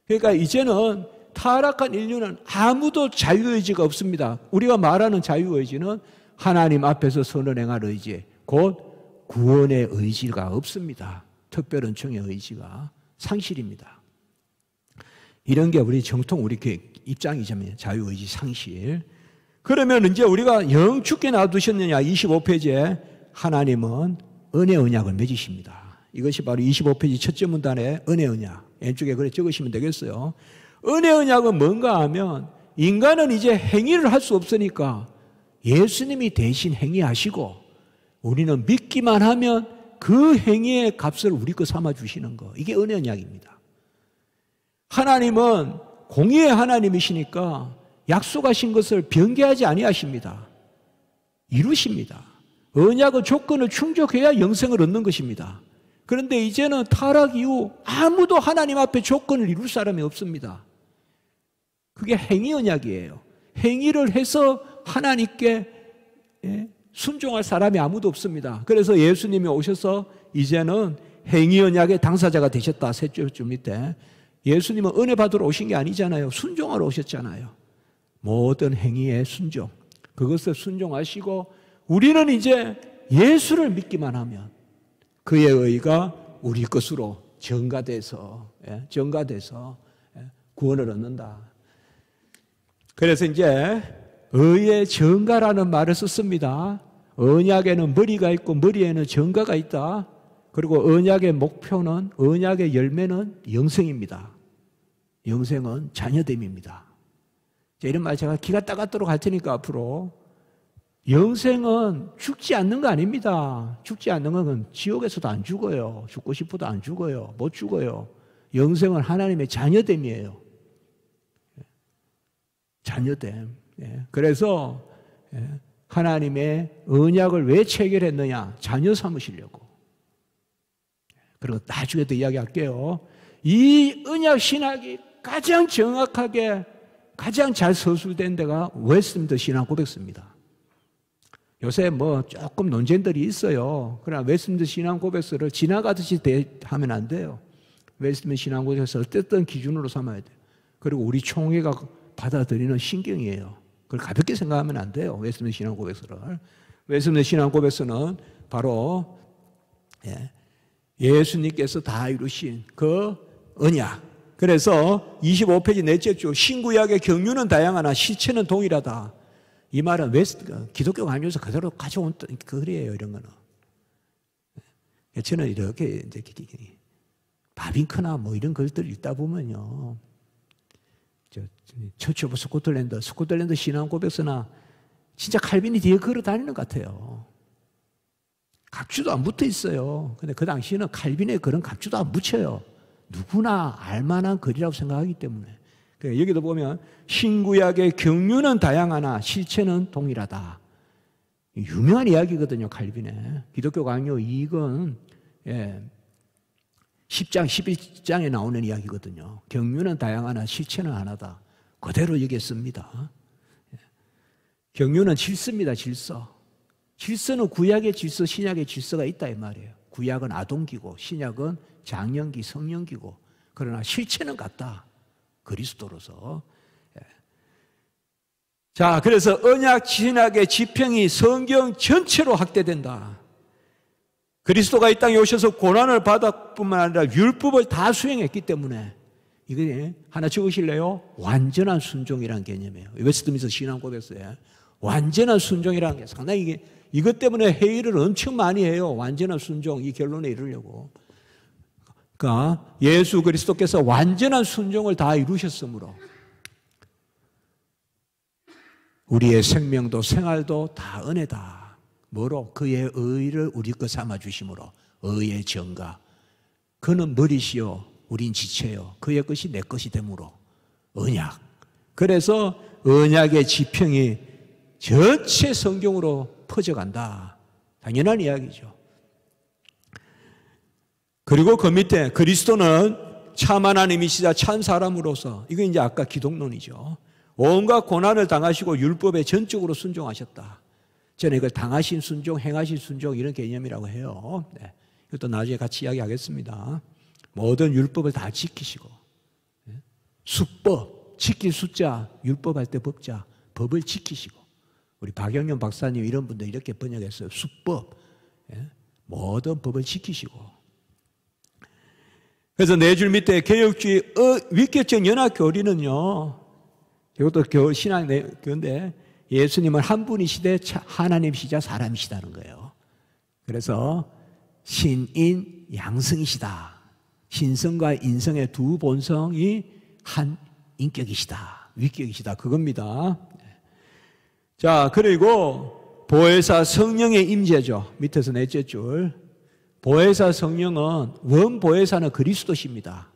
그러니까 이제는 타락한 인류는 아무도 자유의지가 없습니다. 우리가 말하는 자유의지는 하나님 앞에서 선을 행할 의지, 곧 구원의 의지가 없습니다. 특별은총의 의지가 상실입니다. 이런 게 우리 정통 우리 입장이잖아요. 자유의지 상실. 그러면 이제 우리가 영 죽게 놔두셨느냐? 25페이지에 하나님은 은혜 언약을 맺으십니다. 이것이 바로 25페이지 첫째 문단에 은혜 언약. 왼쪽에 그래 적으시면 되겠어요. 은혜 언약은 뭔가 하면 인간은 이제 행위를 할 수 없으니까 예수님이 대신 행위하시고 우리는 믿기만 하면 그 행위의 값을 우리 거 삼아 주시는 거. 이게 은혜 언약입니다. 하나님은 공의의 하나님이시니까 약속하신 것을 변개하지 아니하십니다. 이루십니다. 언약의 조건을 충족해야 영생을 얻는 것입니다. 그런데 이제는 타락 이후 아무도 하나님 앞에 조건을 이룰 사람이 없습니다. 그게 행위 언약이에요. 행위를 해서 하나님께 순종할 사람이 아무도 없습니다. 그래서 예수님이 오셔서 이제는 행위 언약의 당사자가 되셨다. 셋째 줄 밑에. 예수님은 은혜 받으러 오신 게 아니잖아요. 순종하러 오셨잖아요. 모든 행위에 순종. 그것을 순종하시고 우리는 이제 예수를 믿기만 하면 그의 의가 우리 것으로 전가돼서 구원을 얻는다. 그래서 이제 의의 전가라는 말을 썼습니다. 언약에는 머리가 있고 머리에는 전가가 있다. 그리고 언약의 목표는, 언약의 열매는 영생입니다. 영생은 자녀됨입니다. 이런 말 제가 기가 따갑도록 할 테니까 앞으로 영생은 죽지 않는 거 아닙니다. 죽지 않는 건 지옥에서도 안 죽어요. 죽고 싶어도 안 죽어요. 못 죽어요. 영생은 하나님의 자녀됨이에요. 자녀됨. 그래서 하나님의 언약을 왜 체결했느냐? 자녀 삼으시려고. 그리고 나중에 또 이야기할게요. 이 언약 신학이 가장 정확하게 가장 잘 서술된 데가 웨스트민스터 신앙 고백서입니다. 요새 뭐 조금 논쟁들이 있어요. 그러나 웨스트민스터 신앙 고백서를 지나가듯이 하면 안 돼요. 웨스트민스터 신앙 고백서를 어떤 기준으로 삼아야 돼요. 그리고 우리 총회가 받아들이는 신경이에요. 그걸 가볍게 생각하면 안 돼요. 웨스트민스터 신앙 고백서를. 웨스트민스터 신앙 고백서는 바로 예수님께서 다 이루신 그 언약. 그래서 25페이지 넷째 줄 신구약의 경륜은 다양하나 실체는 동일하다. 이 말은 기독교 강요에서 그대로 가져온 글이에요. 이런 거는. 저는 이렇게 이제 바빙크나 뭐 이런 글들 읽다 보면요, 처치 오브 스코틀랜드 신앙 고백서나 진짜 칼빈이 뒤에 걸어 다니는 것 같아요. 각주도 안 붙어 있어요. 근데 그 당시에는 칼빈의 그런 각주도 안 붙여요. 누구나 알만한 글이라고 생각하기 때문에. 여기도 보면 신구약의 경륜은 다양하나 실체는 동일하다. 유명한 이야기거든요. 칼빈의 기독교 강요 2권 10장 11장에 나오는 이야기거든요. 경륜은 다양하나 실체는 하나다. 그대로 여기에 씁니다. 경륜은 질서입니다. 질서. 질서는 구약의 질서, 신약의 질서가 있다 이 말이에요. 구약은 아동기고 신약은 장년기, 성년기고, 그러나 실체는 같다. 그리스도로서. 자, 그래서 언약 신학의 지평이 성경 전체로 확대된다. 그리스도가 이 땅에 오셔서 고난을 받았뿐만 아니라 율법을 다 수행했기 때문에 이게 하나 적으실래요? 완전한 순종이라는 개념이에요. 웨스트민스터 신앙 고백서에 완전한 순종이라는 게 상당히 이것 때문에 회의를 엄청 많이 해요. 완전한 순종, 이 결론에 이르려고. 그러니까 예수 그리스도께서 완전한 순종을 다 이루셨으므로 우리의 생명도 생활도 다 은혜다. 뭐로? 그의 의를 우리 것 삼아 주심으로 의의 전가. 그는 머리시요 우린 지체요. 그의 것이 내 것이 되므로. 언약. 그래서 언약의 지평이 전체 성경으로 퍼져간다. 당연한 이야기죠. 그리고 그 밑에 그리스도는 참 하나님이시자 참 사람으로서, 이거 이제 아까 기독론이죠. 온갖 고난을 당하시고 율법에 전적으로 순종하셨다. 저는 이걸 당하신 순종, 행하신 순종 이런 개념이라고 해요. 네. 이것도 나중에 같이 이야기하겠습니다. 모든 율법을 다 지키시고, 수법, 지킬 숫자, 율법할 때 법자, 법을 지키시고, 우리 박영현 박사님 이런 분들 이렇게 번역했어요. 수법, 모든 법을 지키시고. 그래서 네 줄 밑에 개혁주의 위격적 연합 교리는요, 이것도 신앙 교인데 예수님은 한 분이시되 하나님이시자 사람이시다는 거예요. 그래서 신인 양성이시다. 신성과 인성의 두 본성이 한 인격이시다. 위격이시다. 그겁니다. 자, 그리고 보혜사 성령의 임재죠. 밑에서 넷째 줄. 보혜사 성령은 원보혜사는 그리스도십니다.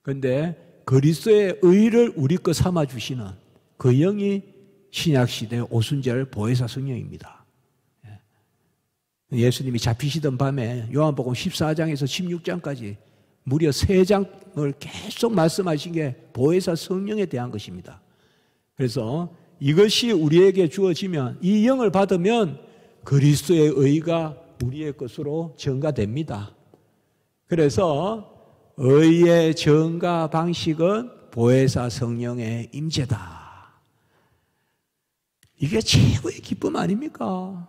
그런데 그리스도의 의를 우리 것 삼아주시는 그 영이 신약시대 오순절 보혜사 성령입니다. 예수님이 잡히시던 밤에 요한복음 14장에서 16장까지 무려 3장을 계속 말씀하신 게 보혜사 성령에 대한 것입니다. 그래서 이것이 우리에게 주어지면, 이 영을 받으면 그리스도의 의가 우리의 것으로 전가됩니다. 그래서 의의 전가 방식은 보혜사 성령의 임재다. 이게 최고의 기쁨 아닙니까?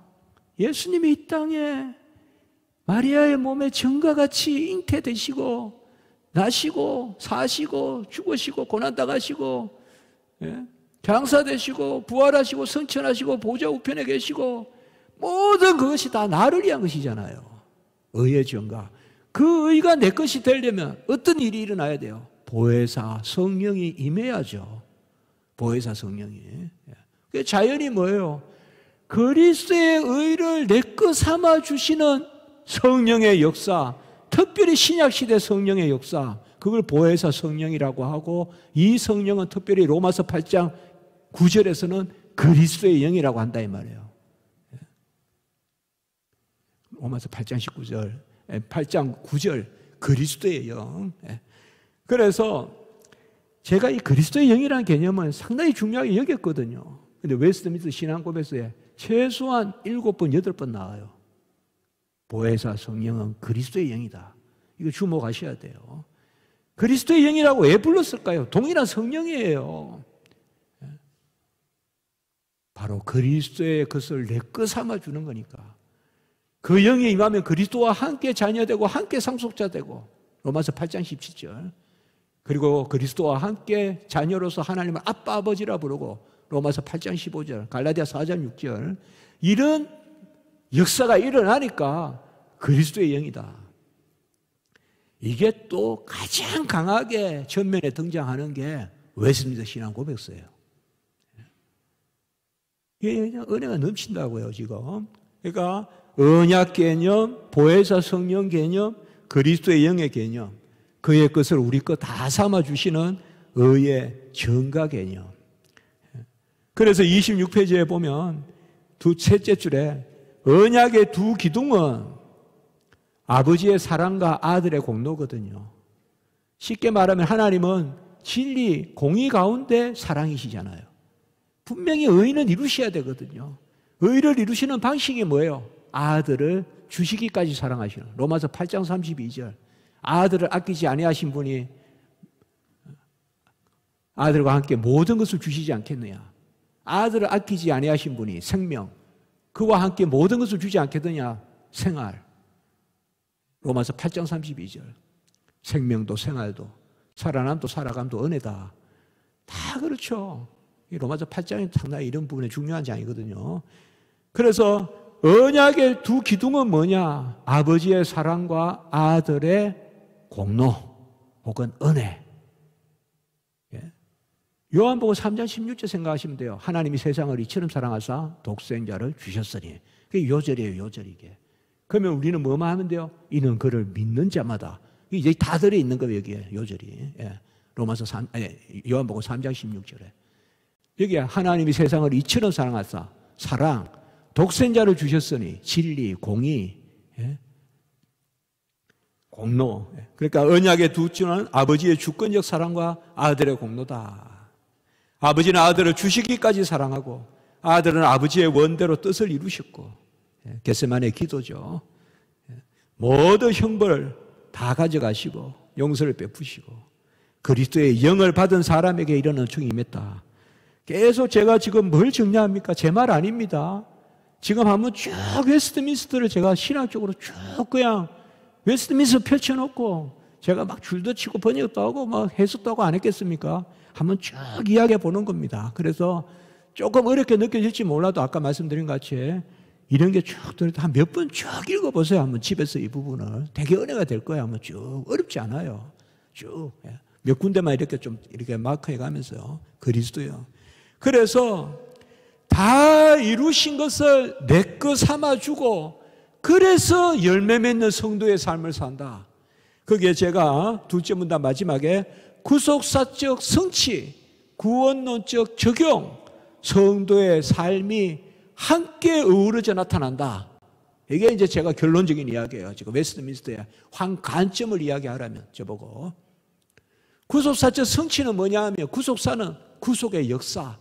예수님이 이 땅에 마리아의 몸에 전가같이 잉태되시고 나시고 사시고 죽으시고 고난당하시고 장사되시고 부활하시고 성천하시고 보좌 우편에 계시고 모든 그것이 다 나를 위한 것이잖아요. 의의 전가. 그 의가 내 것이 되려면 어떤 일이 일어나야 돼요? 보혜사 성령이 임해야죠. 보혜사 성령이. 그 자연이 뭐예요? 그리스도의 의를 내 것 삼아 주시는 성령의 역사, 특별히 신약시대 성령의 역사, 그걸 보혜사 성령이라고 하고, 이 성령은 특별히 로마서 8장 9절에서는 그리스도의 영이라고 한다 이 말이에요. 로마서 8장 19절, 8장 9절 그리스도의 영. 그래서 제가 이 그리스도의 영이라는 개념은 상당히 중요하게 여겼거든요. 근데 웨스트민스터 신앙고백서에 최소한 7번, 8번 나와요. 보혜사 성령은 그리스도의 영이다. 이거 주목하셔야 돼요. 그리스도의 영이라고 왜 불렀을까요? 동일한 성령이에요. 바로 그리스도의 것을 내 것 삼아 주는 거니까. 그 영이 임하면 그리스도와 함께 자녀되고 함께 상속자 되고, 로마서 8장 17절. 그리고 그리스도와 함께 자녀로서 하나님을 아빠 아버지라 부르고, 로마서 8장 15절, 갈라디아 4장 6절. 이런 역사가 일어나니까 그리스도의 영이다. 이게 또 가장 강하게 전면에 등장하는 게 웨스트민스터 신앙 고백서예요. 이게 은혜가 넘친다고요, 지금. 그러니까 언약 개념, 보혜사 성령 개념, 그리스도의 영의 개념, 그의 것을 우리 것 다 삼아주시는 의의 전가 개념. 그래서 26페이지에 보면 셋째 줄에 언약의 두 기둥은 아버지의 사랑과 아들의 공로거든요. 쉽게 말하면 하나님은 진리, 공의 가운데 사랑이시잖아요. 분명히 의는 이루셔야 되거든요. 의를 이루시는 방식이 뭐예요? 아들을 주시기까지 사랑하시는, 로마서 8장 32절. 아들을 아끼지 아니하신 분이 아들과 함께 모든 것을 주시지 않겠느냐. 아들을 아끼지 아니하신 분이 생명, 그와 함께 모든 것을 주지 않겠느냐. 생활, 로마서 8장 32절. 생명도 생활도 살아남도 살아감도 은혜다. 다 그렇죠. 이 로마서 8장이 상당히 이런 부분에 중요한 장이거든요. 그래서 언약의 두 기둥은 뭐냐? 아버지의 사랑과 아들의 공로 혹은 은혜. 요한복음 3장 16절 생각하시면 돼요. 하나님이 세상을 이처럼 사랑하사 독생자를 주셨으니. 그게 요절이에요, 요절 이게. 그러면 우리는 뭐만 하면 돼요? 이는 그를 믿는 자마다 이제 다 들어있는 거예요, 여기에, 요절이. 예. 로마서 3, 아니, 요한복음 3장 16절에. 여기에 하나님이 세상을 이처럼 사랑하사, 사랑, 독생자를 주셨으니, 진리, 공의, 예? 공로. 그러니까 언약의 두 주는 아버지의 주권적 사랑과 아들의 공로다. 아버지는 아들을 주시기까지 사랑하고 아들은 아버지의 원대로 뜻을 이루셨고, 겟세마네 기도죠. 모든 형벌 다 가져가시고 용서를 베푸시고 그리스도의 영을 받은 사람에게 이런 은총이 임했다. 계속 제가 지금 뭘 정리합니까? 제 말 아닙니다. 지금 한번 쭉 웨스트민스터를 제가 신학적으로 쭉 그냥 웨스트민스터 펼쳐놓고 제가 막 줄도 치고 번역도 하고 막 해석도 하고 안 했겠습니까? 한번 쭉 이야기해 보는 겁니다. 그래서 조금 어렵게 느껴질지 몰라도 아까 말씀드린 것 같이 이런 게 쭉 들어도 한 몇 번 쭉 읽어보세요. 한번 집에서 이 부분을. 되게 은혜가 될 거예요. 한번 쭉. 어렵지 않아요. 쭉. 몇 군데만 이렇게 좀 이렇게 마크해 가면서요. 그리스도요. 그래서 다 이루신 것을 내 거 삼아주고 그래서 열매 맺는 성도의 삶을 산다. 거기에 제가 둘째 문단 마지막에 구속사적 성취, 구원론적 적용, 성도의 삶이 함께 어우러져 나타난다. 이게 이제 제가 결론적인 이야기예요. 지금 웨스트민스터의 한 관점을 이야기하라면 저보고. 구속사적 성취는 뭐냐 하면 구속사는 구속의 역사.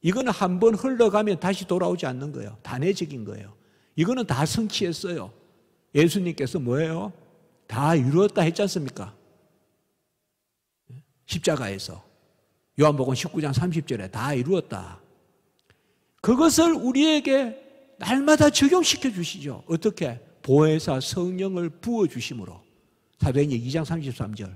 이거는 한번 흘러가면 다시 돌아오지 않는 거예요. 단회적인 거예요. 이거는 다 성취했어요. 예수님께서 뭐예요? 다 이루었다 했지 않습니까? 십자가에서. 요한복음 19장 30절에 다 이루었다. 그것을 우리에게 날마다 적용시켜 주시죠. 어떻게? 보혜사 성령을 부어주심으로. 사도행전 2장 33절.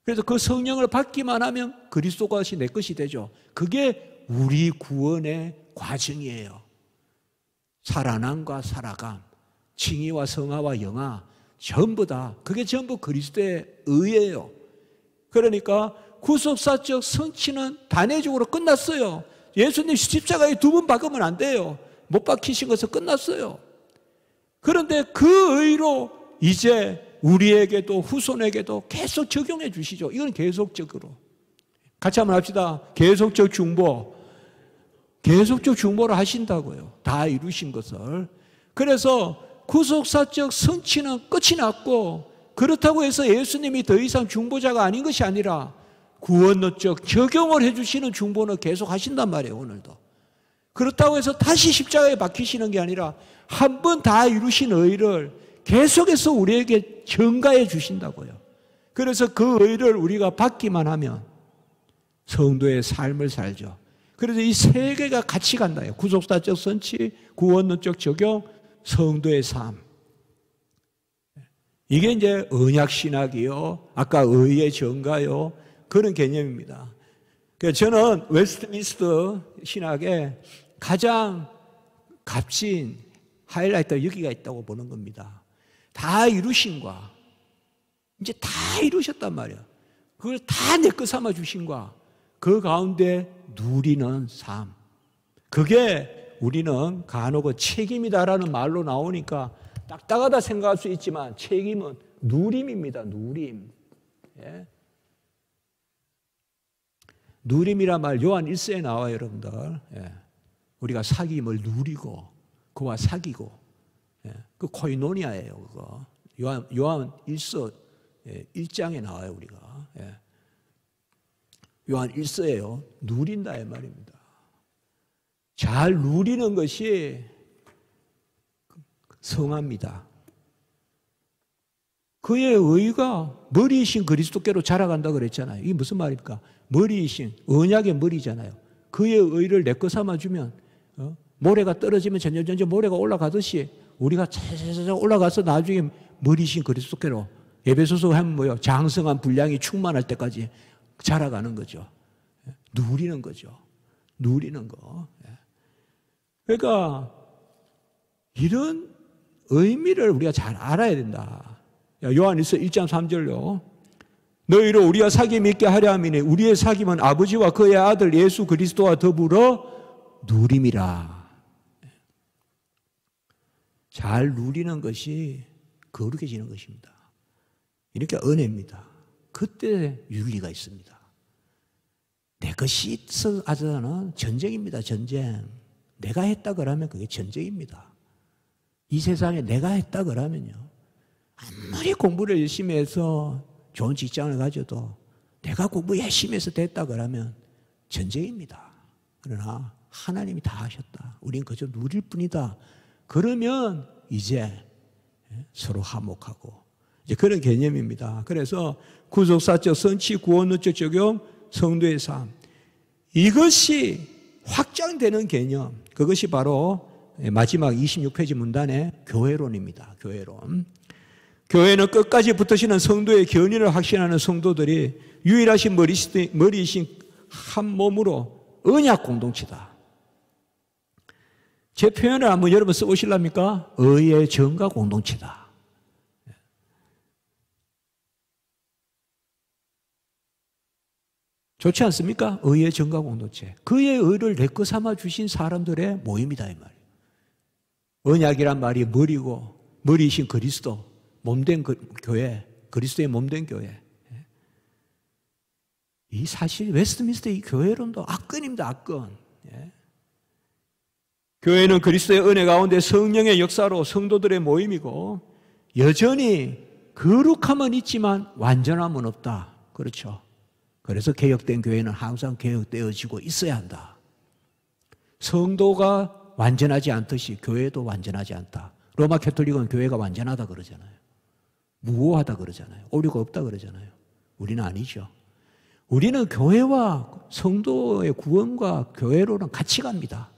그래서 그 성령을 받기만 하면 그리스도 것이 내 것이 되죠. 그게 우리 구원의 과정이에요. 살아남과 살아감, 칭의와 성화와 영화 전부 다 그게 전부 그리스도의 의예요. 그러니까 구속사적 성취는 단회적으로 끝났어요. 예수님 십자가에 두 번 박으면 안 돼요. 못 박히신 것은 끝났어요. 그런데 그 의로 이제 우리에게도 후손에게도 계속 적용해 주시죠. 이건 계속적으로. 같이 한번 합시다. 계속적 중보. 계속적 중보를 하신다고요. 다 이루신 것을. 그래서 구속사적 성취는 끝이 났고 그렇다고 해서 예수님이 더 이상 중보자가 아닌 것이 아니라 구원론적 적용을 해주시는 중보는 계속 하신단 말이에요. 오늘도. 그렇다고 해서 다시 십자가에 박히시는 게 아니라 한 번 다 이루신 의를 계속해서 우리에게 전가해 주신다고요. 그래서 그 의를 우리가 받기만 하면 성도의 삶을 살죠. 그래서 이 세 개가 같이 간다요. 구속사적 성취, 구원론적 적용, 성도의 삶. 이게 이제 언약신학이요. 아까 의의 전가요. 그런 개념입니다. 그래서 저는 웨스트민스터 신학의 가장 값진 하이라이트가 여기가 있다고 보는 겁니다. 다 이루신과 이제 다 이루셨단 말이에요. 그걸 다 내 것 삼아 주신과 그 가운데 누리는 삶. 그게 우리는 간혹 책임이다라는 말로 나오니까 딱딱하다 생각할 수 있지만 책임은 누림입니다. 누림. 예. 누림이란 말 요한 1서에 나와요, 여러분들. 예. 우리가 사귐을 누리고 그와 사귀고. 예. 그 코이노니아예요, 그거. 요한 1서 1장에 나와요, 우리가. 예. 요한 1서예요. 누린다 이 말입니다. 잘 누리는 것이 성합니다. 그의 의가 머리이신 그리스도께로 자라간다 그랬잖아요. 이게 무슨 말입니까? 머리이신 언약의 머리잖아요. 그의 의를 내 거 삼아주면 모래가 떨어지면 점점 모래가 올라가듯이 우리가 차차차 올라가서 나중에 머리이신 그리스도께로 에베소서 하면 뭐요? 장성한 분량이 충만할 때까지 자라가는 거죠. 누리는 거죠. 누리는 거. 그러니까 이런 의미를 우리가 잘 알아야 된다. 요한일서 1장 3절요. 너희를 우리와 사귐 있게 하려 함이니 우리의 사귐은 아버지와 그의 아들 예수 그리스도와 더불어 누림이라. 잘 누리는 것이 거룩해지는 것입니다. 이렇게 은혜입니다. 그때 윤리가 있습니다. 내 것이 있어 하자는 전쟁입니다. 전쟁. 내가 했다 그러면 그게 전쟁입니다. 이 세상에 내가 했다 그러면요, 아무리 공부를 열심히 해서 좋은 직장을 가져도 내가 공부 열심히 해서 됐다 그러면 전쟁입니다. 그러나 하나님이 다 하셨다. 우린 그저 누릴 뿐이다. 그러면 이제 서로 화목하고 이제 그런 개념입니다. 그래서 구속사적 성취 구원론적 적용 성도의 삶, 이것이 확장되는 개념, 그것이 바로 마지막 26페이지 문단의 교회론입니다. 교회론. 교회는 끝까지 붙으시는 성도의 견인을 확신하는 성도들이 유일하신 머리이신 한 몸으로 언약 공동체다. 제 표현을 한번 여러분 써보실랍니까? 의의 정과 공동체다. 좋지 않습니까? 의의 정과 공동체. 그의 의를 내거 삼아 주신 사람들의 모임이다, 이 말이에요. 언약이란 말이 머리고, 머리이신 그리스도, 몸된 교회, 그리스도의 몸된 교회. 이 사실 웨스트민스터 이 교회론도 악건입니다, 악건. 교회는 그리스도의 은혜 가운데 성령의 역사로 성도들의 모임이고, 여전히 거룩함은 있지만 완전함은 없다. 그렇죠. 그래서 개혁된 교회는 항상 개혁되어지고 있어야 한다. 성도가 완전하지 않듯이 교회도 완전하지 않다. 로마 캐톨릭은 교회가 완전하다 그러잖아요. 무오하다 그러잖아요. 오류가 없다 그러잖아요. 우리는 아니죠. 우리는 교회와 성도의 구원과 교회로는 같이 갑니다.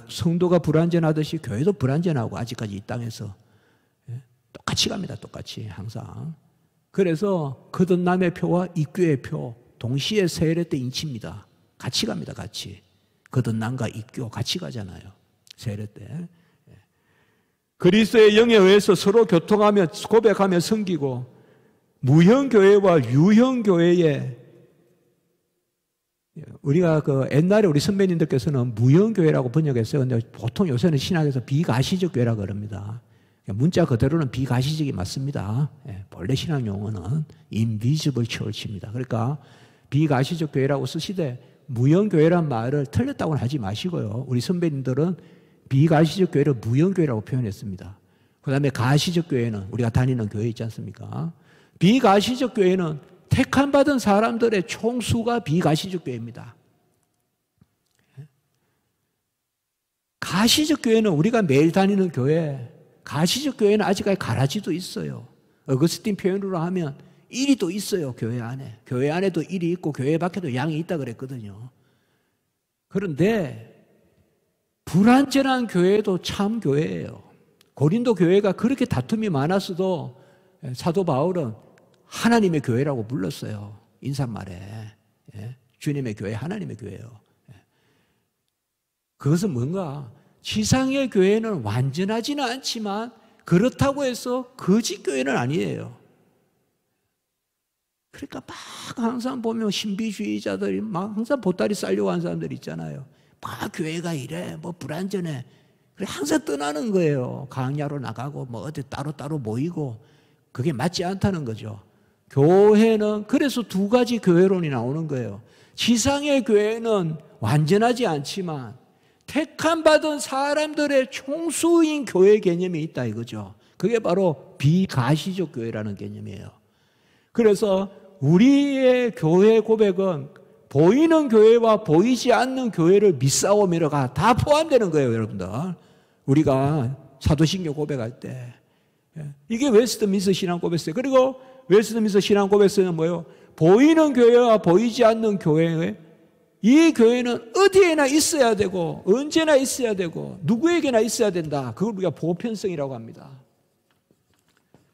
성도가 불완전하듯이 교회도 불완전하고 아직까지 이 땅에서 똑같이 갑니다. 똑같이 항상. 그래서 거듭남의 표와 입교의 표 동시에 세례 때 인치입니다. 같이 갑니다. 같이. 거듭남과 입교 같이 가잖아요. 세례 때. 그리스도의 영에 의해서 서로 교통하며 고백하며 섬기고, 무형교회와 유형교회에, 우리가 옛날에 우리 선배님들께서는 무형교회라고 번역했어요. 근데 보통 요새는 신학에서 비가시적 교회라고 그럽니다. 문자 그대로는 비가시적이 맞습니다. 본래 신학 용어는 invisible church입니다. 그러니까 비가시적 교회라고 쓰시되 무형교회란 말을 틀렸다고는 하지 마시고요. 우리 선배님들은 비가시적 교회를 무형교회라고 표현했습니다. 그 다음에 가시적 교회는 우리가 다니는 교회 있지 않습니까? 비가시적 교회는 택함 받은 사람들의 총수가 비가시적 교회입니다. 가시적 교회는 우리가 매일 다니는 교회, 가시적 교회는 아직까지 가라지도 있어요. 어거스틴 표현으로 하면 일이 또 있어요. 교회 안에. 교회 안에도 일이 있고 교회 밖에도 양이 있다 그랬거든요. 그런데 불완전한 교회도 참 교회예요. 고린도 교회가 그렇게 다툼이 많았어도 사도 바울은 하나님의 교회라고 불렀어요. 인사말에. 주님의 교회, 하나님의 교회예요. 그것은 뭔가 지상의 교회는 완전하지는 않지만 그렇다고 해서 거짓 교회는 아니에요. 그러니까 막 항상 보면 신비주의자들이 막 항상 보따리 싸려고 하는 사람들 있잖아요. 막 교회가 이래, 뭐 불완전해. 그래 항상 떠나는 거예요. 강야로 나가고 뭐 어디 따로따로 모이고 그게 맞지 않다는 거죠. 교회는 그래서 두 가지 교회론이 나오는 거예요. 지상의 교회는 완전하지 않지만 택함 받은 사람들의 총수인 교회 개념이 있다 이거죠. 그게 바로 비가시적 교회라는 개념이에요. 그래서 우리의 교회 고백은 보이는 교회와 보이지 않는 교회를 밑싸움이라가 다 포함되는 거예요, 여러분들. 우리가 사도신경 고백할 때. 이게 웨스트민스터 신앙 고백이에요. 그리고 웨스트민스터 신앙 고백서는 뭐예요? 보이는 교회와 보이지 않는 교회, 이 교회는 어디에나 있어야 되고 언제나 있어야 되고 누구에게나 있어야 된다. 그걸 우리가 보편성이라고 합니다.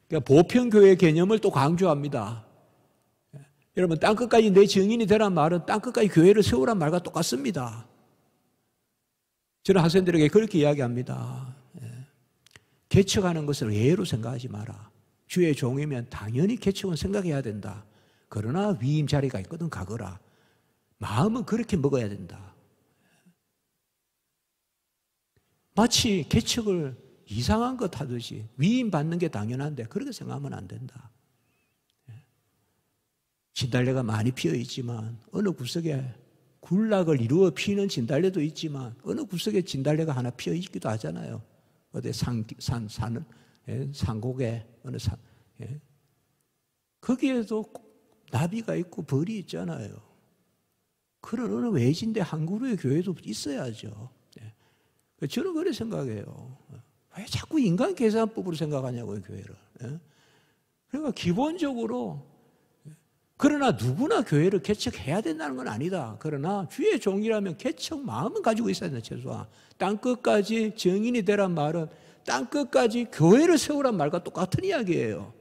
그러니까 보편교회 개념을 또 강조합니다. 여러분 땅끝까지 내 증인이 되란 말은 땅끝까지 교회를 세우란 말과 똑같습니다. 저는 학생들에게 그렇게 이야기합니다. 개척하는 것을 예로 생각하지 마라. 주의 종이면 당연히 개척은 생각해야 된다. 그러나 위임 자리가 있거든 가거라. 마음은 그렇게 먹어야 된다. 마치 개척을 이상한 것 하듯이 위임받는 게 당연한데 그렇게 생각하면 안 된다. 진달래가 많이 피어 있지만 어느 구석에 군락을 이루어 피는 진달래도 있지만 어느 구석에 진달래가 하나 피어 있기도 하잖아요. 어디 산은 산곡에 어느 산 거기에도 나비가 있고 벌이 있잖아요. 그런 어느 외진데 한 그루의 교회도 있어야죠. 저는 그렇게 생각해요. 왜 자꾸 인간 계산법으로 생각하냐고요, 교회를. 그러니까 기본적으로 그러나 누구나 교회를 개척해야 된다는 건 아니다. 그러나 주의 종이라면 개척 마음은 가지고 있어야 된다, 최소한. 땅끝까지 증인이 되란 말은 땅끝까지 교회를 세우란 말과 똑같은 이야기예요.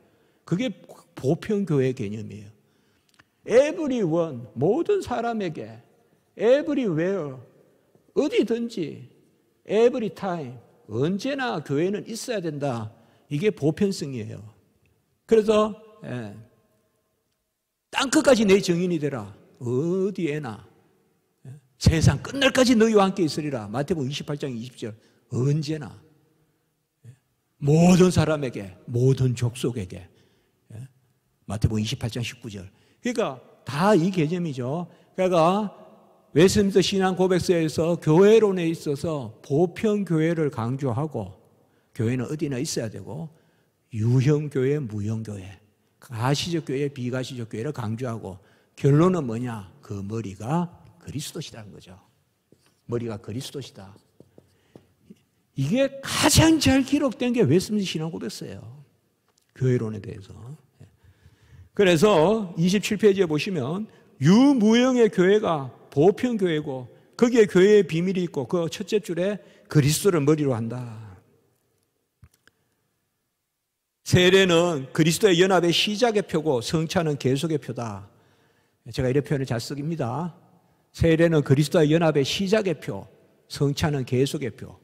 그게 보편교회 개념이에요. Everyone, 모든 사람에게, everywhere, 어디든지, every time, 언제나 교회는 있어야 된다. 이게 보편성이에요. 그래서 땅끝까지 내 증인이 되라. 어디에나. 세상 끝날까지 너희와 함께 있으리라. 마태복음 28장 20절. 언제나. 모든 사람에게, 모든 족속에게. 마태복음 28장 19절. 그러니까 다 이 개념이죠. 그러니까 웨스트민스터 신앙 고백서에서 교회론에 있어서 보편교회를 강조하고 교회는 어디나 있어야 되고 유형교회, 무형교회, 가시적 교회, 비가시적 교회를 강조하고 결론은 뭐냐? 그 머리가 그리스도시라는 거죠. 머리가 그리스도시다. 이게 가장 잘 기록된 게 웨스트민스터 신앙 고백서예요. 교회론에 대해서. 그래서 27페이지에 보시면 유무형의 교회가 보편교회고 거기에 교회의 비밀이 있고 그 첫째 줄에 그리스도를 머리로 한다. 세례는 그리스도의 연합의 시작의 표고 성찬은 계속의 표다. 제가 이런 표현을 잘 씁니다. 세례는 그리스도의 연합의 시작의 표, 성찬은 계속의 표.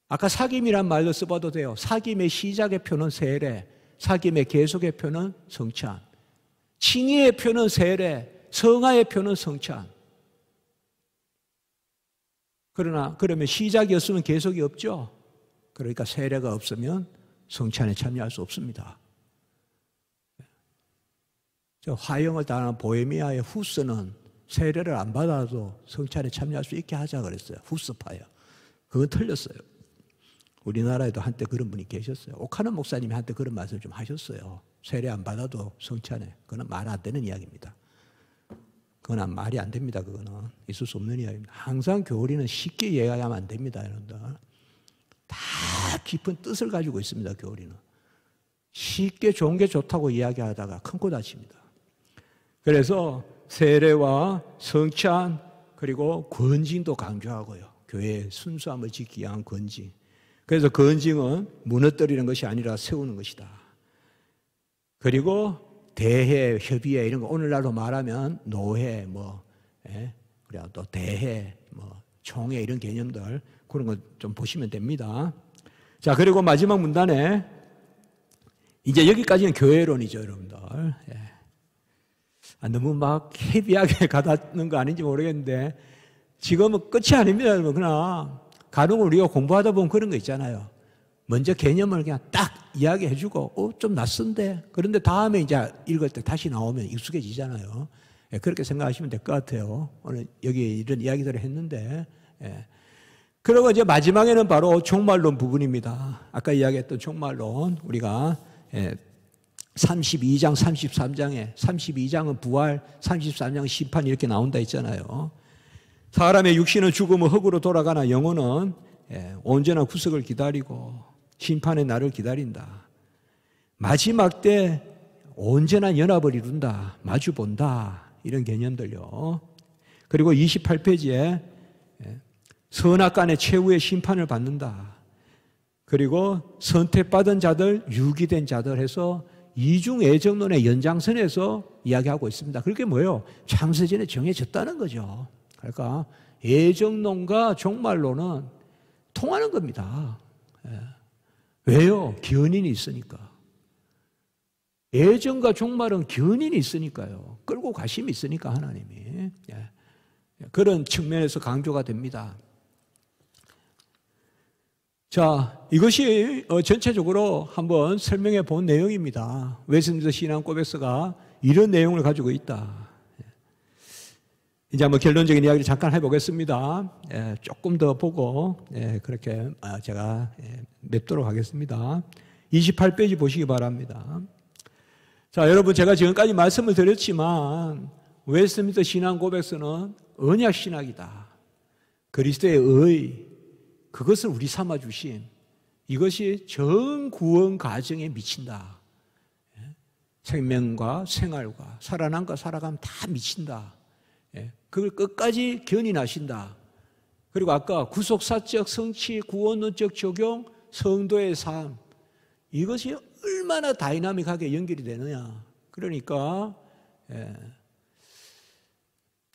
아까 사귐이란 말도 써봐도 돼요. 사귐의 시작의 표는 세례, 사귐의 계속의 표는 성찬. 칭의의 표는 세례, 성화의 표는 성찬. 그러면 시작이 없으면 계속이 없죠. 그러니까 세례가 없으면 성찬에 참여할 수 없습니다. 저 화형을 당한 보헤미아의 후스는 세례를 안 받아도 성찬에 참여할 수 있게 하자 그랬어요. 후스파요. 그건 틀렸어요. 우리나라에도 한때 그런 분이 계셨어요. 오카는 목사님이 한때 그런 말씀을 좀 하셨어요. 세례 안 받아도 성찬에. 그건 말 안 되는 이야기입니다. 그건 말이 안 됩니다. 그거는 있을 수 없는 이야기입니다. 항상 교리는 쉽게 이해하면 안 됩니다. 여러분들. 다 깊은 뜻을 가지고 있습니다. 교리는. 쉽게 좋은 게 좋다고 이야기하다가 큰 코 다칩니다. 그래서 세례와 성찬 그리고 건징도 강조하고요. 교회의 순수함을 지키기 위한 건징. 그래서 건징은 무너뜨리는 것이 아니라 세우는 것이다. 그리고 대회, 협의회 이런 거 오늘날로 말하면 노회, 그리고 또 대회, 총회 이런 개념들 그런 거 좀 보시면 됩니다. 자, 그리고 마지막 문단에 이제 여기까지는 교회론이죠, 여러분들. 너무 막 헤비하게 가닿는 거 아닌지 모르겠는데 지금은 끝이 아닙니다, 여러분. 그러나 간혹 우리가 공부하다 보면 그런 거 있잖아요. 먼저 개념을 그냥 딱 이야기해주고, 좀 낯선데? 그런데 다음에 이제 읽을 때 다시 나오면 익숙해지잖아요. 그렇게 생각하시면 될 것 같아요. 오늘 여기 이런 이야기들을 했는데. 그리고 이제 마지막에는 바로 종말론 부분입니다. 아까 이야기했던 종말론. 우리가 32장, 33장에 32장은 부활, 33장은 심판 이렇게 나온다 했잖아요. 사람의 육신은 죽으면 흙으로 돌아가나 영혼은 온전한 구속을 기다리고 심판의 날을 기다린다. 마지막 때 온전한 연합을 이룬다. 마주 본다. 이런 개념들요. 그리고 28페이지에 선악간의 최후의 심판을 받는다. 그리고 선택받은 자들, 유기된 자들 해서 이중 애정론의 연장선에서 이야기하고 있습니다. 그게 뭐예요? 창세전에 정해졌다는 거죠. 그러니까 애정론과 종말론은 통하는 겁니다. 왜요? 견인이 있으니까. 애정과 종말은 견인이 있으니까요. 끌고 가심이 있으니까 하나님이. 그런 측면에서 강조가 됩니다. 자, 이것이 전체적으로 한번 설명해 본 내용입니다. 웨스트민스터 신앙 고백서가 이런 내용을 가지고 있다. 이제 한번 결론적인 이야기를 잠깐 해보겠습니다. 조금 더 보고 그렇게 제가 맺도록 하겠습니다. 28페이지 보시기 바랍니다. 자, 여러분, 제가 지금까지 말씀을 드렸지만 웨스트민스터 신앙 고백서는 언약 신학이다. 그리스도의 의, 그것을 우리 삼아 주신 이것이 전 구원 과정에 미친다. 생명과 생활과 살아남과 살아감 다 미친다. 그걸 끝까지 견인하신다. 그리고 아까 구속사적 성취, 구원론적 적용, 성도의 삶, 이것이 얼마나 다이나믹하게 연결이 되느냐. 그러니까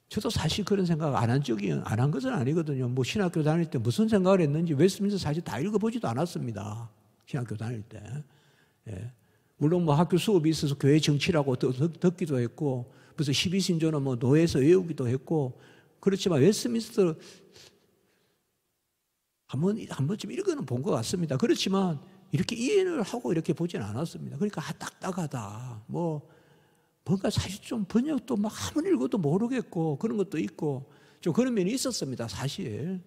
저도 사실 그런 생각 안 한 것은 아니거든요. 뭐 신학교 다닐 때 무슨 생각을 했는지 웨스트민스터 사실 다 읽어보지도 않았습니다. 신학교 다닐 때. 물론 뭐 학교 수업이 있어서 교회 정치라고 듣기도 했고, 무슨 12신조는 뭐 노예에서 외우기도 했고, 그렇지만 웨스트민스터 한 번쯤 읽어는 본 것 같습니다. 그렇지만 이렇게 이해를 하고 이렇게 보지는 않았습니다. 그러니까 딱딱하다. 뭔가 사실 좀 번역도 막 아무리 읽어도 모르겠고 그런 것도 있고 좀 그런 면이 있었습니다. 사실.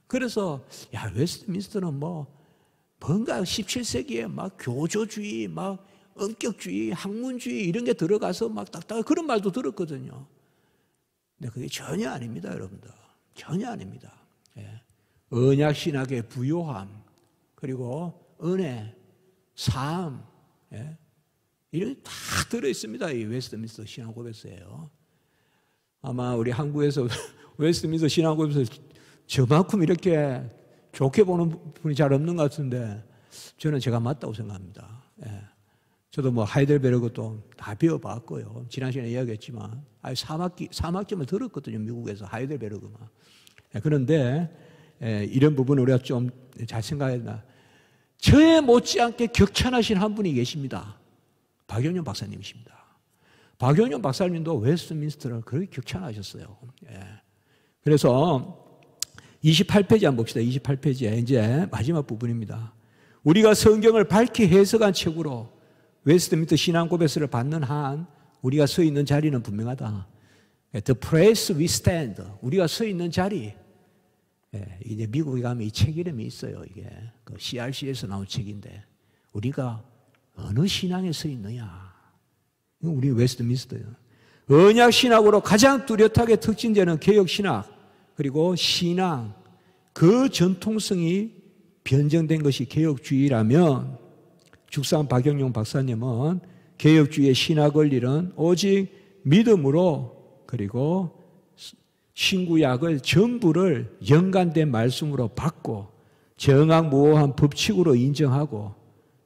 그래서 웨스트민스터는 뭔가 17세기에 막 교조주의, 막 엄격주의, 학문주의 이런 게 들어가서 막 딱딱하게 그런 말도 들었거든요. 근데 그게 전혀 아닙니다, 여러분들. 전혀 아닙니다. 언약신학의 부요함, 그리고 은혜, 삶, 이런 게 다 들어있습니다. 이 웨스트민스터 신앙고백서예요. 아마 우리 한국에서 웨스트민스터 신앙고백서 저만큼 이렇게 좋게 보는 분이 잘 없는 것 같은데 저는 제가 맞다고 생각합니다. 저도 뭐 하이델베르그도 다 배워봤고요. 지난 시간에 이야기했지만 3학점을 들었거든요. 미국에서 하이델베르그만. 그런데 이런 부분을 우리가 좀 잘 생각해야 된다. 저에 못지않게 격찬하신 한 분이 계십니다. 박영년 박사님이십니다. 박영년 박사님도 웨스트민스터를 그렇게 격찬하셨어요. 그래서 28페이지 한번 봅시다. 28페이지에 이제 마지막 부분입니다. 우리가 성경을 밝히 해석한 책으로 웨스트민스터 신앙 고백서를 받는 한 우리가 서 있는 자리는 분명하다. The place we stand. 우리가 서 있는 자리. 이제 미국에 가면 이 책 이름이 있어요. 이게 그 CRC에서 나온 책인데 우리가 어느 신앙에 서 있느냐. 우리 웨스트민스터요. 언약 신학으로 가장 뚜렷하게 특징되는 개혁 신학 그리고 신앙 그 전통성이 변정된 것이 개혁주의라면 죽상 박영용 박사님은 개혁주의의 신학 원리는 오직 믿음으로 그리고 신구약을 전부를 연관된 말씀으로 받고 정확무오한 법칙으로 인정하고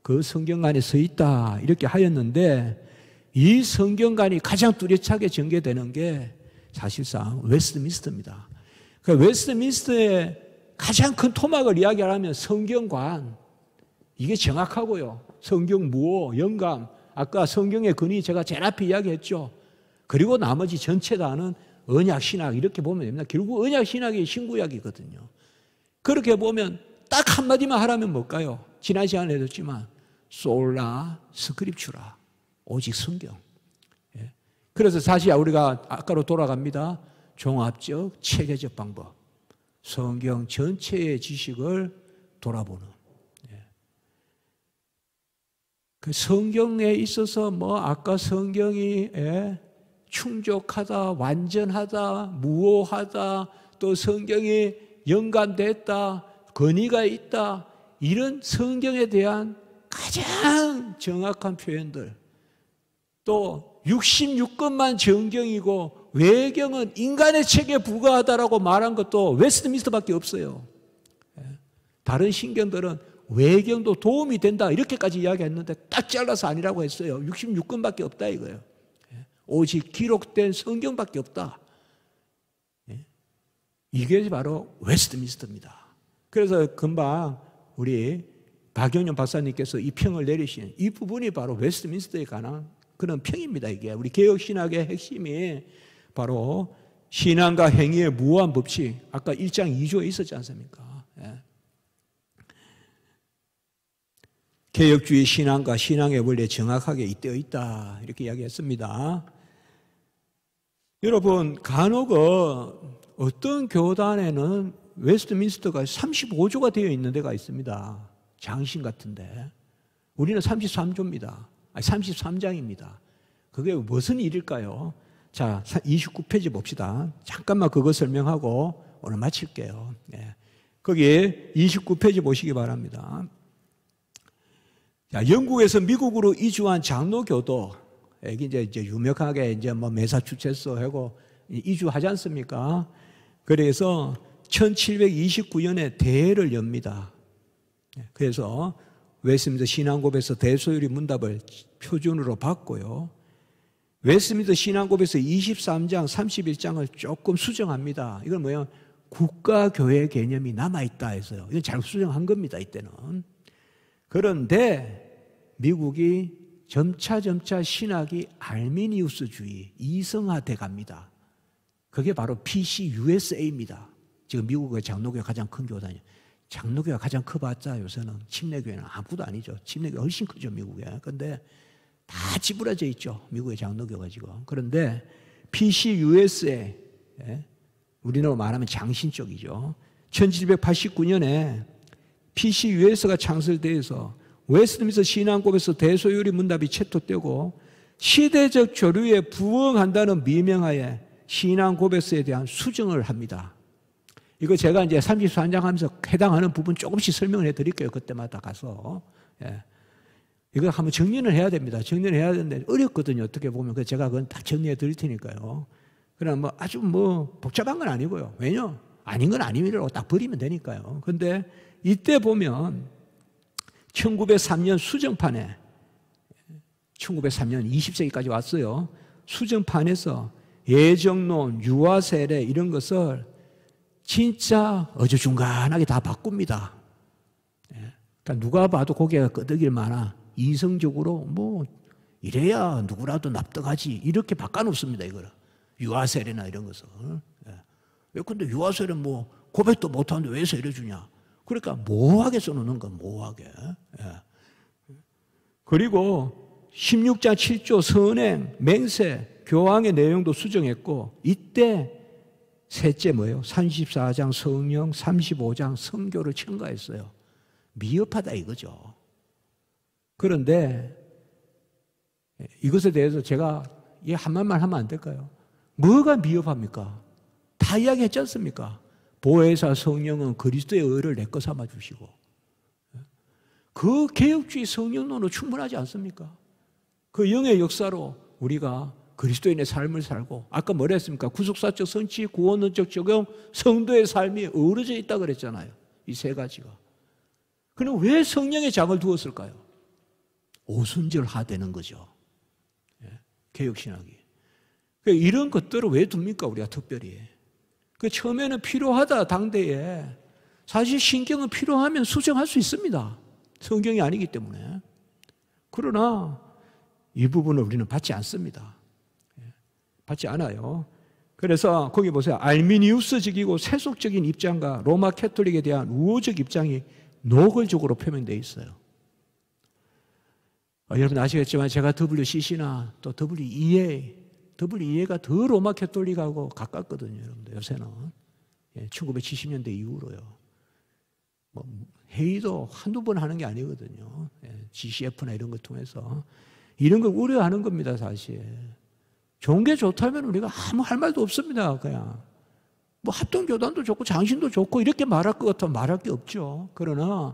그 성경관에 서 있다 이렇게 하였는데 이 성경관이 가장 뚜렷하게 전개되는 게 사실상 웨스트민스터입니다. 그 웨스트민스터의 가장 큰 토막을 이야기하면 성경관 이게 정확하고요. 성경무오, 영감 아까 성경의 근위 제가 제일 앞에 이야기했죠. 그리고 나머지 전체 다는 언약신학 이렇게 보면 됩니다. 결국 언약신학이 신구약이거든요. 그렇게 보면 딱 한마디만 하라면 뭘까요? 지난 시간에 해줬지만 솔라 스크립추라 오직 성경. 그래서 다시 우리가 아까로 돌아갑니다. 종합적 체계적 방법 성경 전체의 지식을 돌아보는 그 성경에 있어서 아까 성경이 충족하다, 완전하다, 무오하다, 또 성경이 연관됐다, 권위가 있다, 이런 성경에 대한 가장 정확한 표현들, 또 66권만 정경이고 외경은 인간의 책에 불과하다라고 말한 것도 웨스트민스터밖에 없어요. 다른 신경들은 외경도 도움이 된다 이렇게까지 이야기했는데 딱 잘라서 아니라고 했어요. 66권밖에 없다 이거예요. 오직 기록된 성경밖에 없다. 이게 바로 웨스트민스터입니다. 그래서 금방 우리 박영년 박사님께서 이 평을 내리신 이 부분이 바로 웨스트민스터에 관한 그런 평입니다. 이게 우리 개혁신학의 핵심이 바로 신앙과 행위의 무한 법칙 아까 1장 2조에 있었지 않습니까? 개혁주의 신앙과 신앙의 원리에 정확하게 잇대어 있다 이렇게 이야기했습니다. 여러분 간혹 어떤 교단에는 웨스트민스터가 35조가 되어 있는 데가 있습니다. 장신 같은데 우리는 33조입니다. 아니 33장입니다. 그게 무슨 일일까요? 자, 29페이지 봅시다. 잠깐만 그거 설명하고 오늘 마칠게요. 네. 거기에 29페이지 보시기 바랍니다. 자, 영국에서 미국으로 이주한 장로교도, 여기 이제 유명하게 이제 뭐 매사추세츠 하고 이주하지 않습니까? 그래서 1729년에 대회를 엽니다. 그래서 웨스트민스터 신앙고백에서 대소유리 문답을 표준으로 받고요. 웨스트민스터 신앙고백에서 23장, 31장을 조금 수정합니다. 이건 뭐예요? 국가교회 개념이 남아있다 해서요. 이건 잘 수정한 겁니다, 이때는. 그런데 미국이 점차 신학이 알미니우스주의, 이성화돼 갑니다. 그게 바로 PCUSA입니다. 지금 미국의 장로교가 가장 큰 교단이에요. 장로교가 가장 커봤자 요새는 침례교회는 아무것도 아니죠. 침례교가 훨씬 크죠, 미국에. 그런데 다 찌부러져 있죠, 미국의 장로교가 지금. 그런데 PCUSA, 우리나라로 말하면 장신 쪽이죠. 1789년에 PCUS가 창설되어서 웨스트민스터 신앙고백에서 대소유리 문답이 채택되고 시대적 조류에 부응한다는 미명하에 신앙고백서에 대한 수정을 합니다. 이거 제가 이제 33장 하면서 해당하는 부분 조금씩 설명을 해드릴게요. 그때마다 가서. 예. 이거 한번 정리를 해야 됩니다. 정리를 해야 되는데 어렵거든요. 어떻게 보면. 그래서 제가 그건 다 정리해 드릴 테니까요. 그러나 뭐 아주 뭐 복잡한 건 아니고요. 왜냐? 아닌 건 아니라고 딱 버리면 되니까요. 그런데 이때 보면 1903년 수정판에 1903년 20세기까지 왔어요. 수정판에서 예정론, 유아세례 이런 것을 진짜 어중간하게 다 바꿉니다. 그러니까 누가 봐도 고개가 끄덕일 만한 이성적으로 뭐 이래야 누구라도 납득하지 이렇게 바꿔놓습니다. 이거를 유아세례나 이런 것을. 왜 근데 유아세례 뭐 고백도 못하는데 왜 세례 주냐? 그러니까 모호하게 써놓는 건 모호하게. 그리고 16장 7조 선행, 맹세, 교황의 내용도 수정했고 이때 셋째 뭐예요? 34장 성령, 35장 성교를 첨가했어요. 미흡하다 이거죠. 그런데 이것에 대해서 제가 한마디만 하면 안 될까요? 뭐가 미흡합니까? 다 이야기했지 않습니까? 보혜사 성령은 그리스도의 의를 내 것 삼아 주시고 그 개혁주의 성령론으로 충분하지 않습니까? 그 영의 역사로 우리가 그리스도인의 삶을 살고 아까 뭐라 했습니까? 구속사적 성취, 구원론적 적용, 성도의 삶이 어우러져 있다 그랬잖아요. 이 세 가지가. 그럼 왜 성령의 장을 두었을까요? 오순절화되는 거죠. 개혁신학이. 이런 것들을 왜 둡니까? 우리가 특별히. 처음에는 필요하다 당대에. 사실 신경은 필요하면 수정할 수 있습니다. 성경이 아니기 때문에. 그러나 이 부분을 우리는 받지 않습니다. 받지 않아요. 그래서 거기 보세요. 알미니우스적이고 세속적인 입장과 로마 캐톨릭에 대한 우호적 입장이 노골적으로 표명되어 있어요. 여러분 아시겠지만 제가 WCC나 또 WEA가 더 로마 캐톨릭하고 가깝거든요. 여러분들 요새는 1970년대 이후로요. 뭐 회의도 한두 번 하는 게 아니거든요. GCF나 이런 걸 통해서 이런 걸 우려하는 겁니다. 사실 좋은 게 좋다면 우리가 아무 할 말도 없습니다. 그냥 뭐 합동교단도 좋고 장신도 좋고 이렇게 말할 것 같으면 말할 게 없죠. 그러나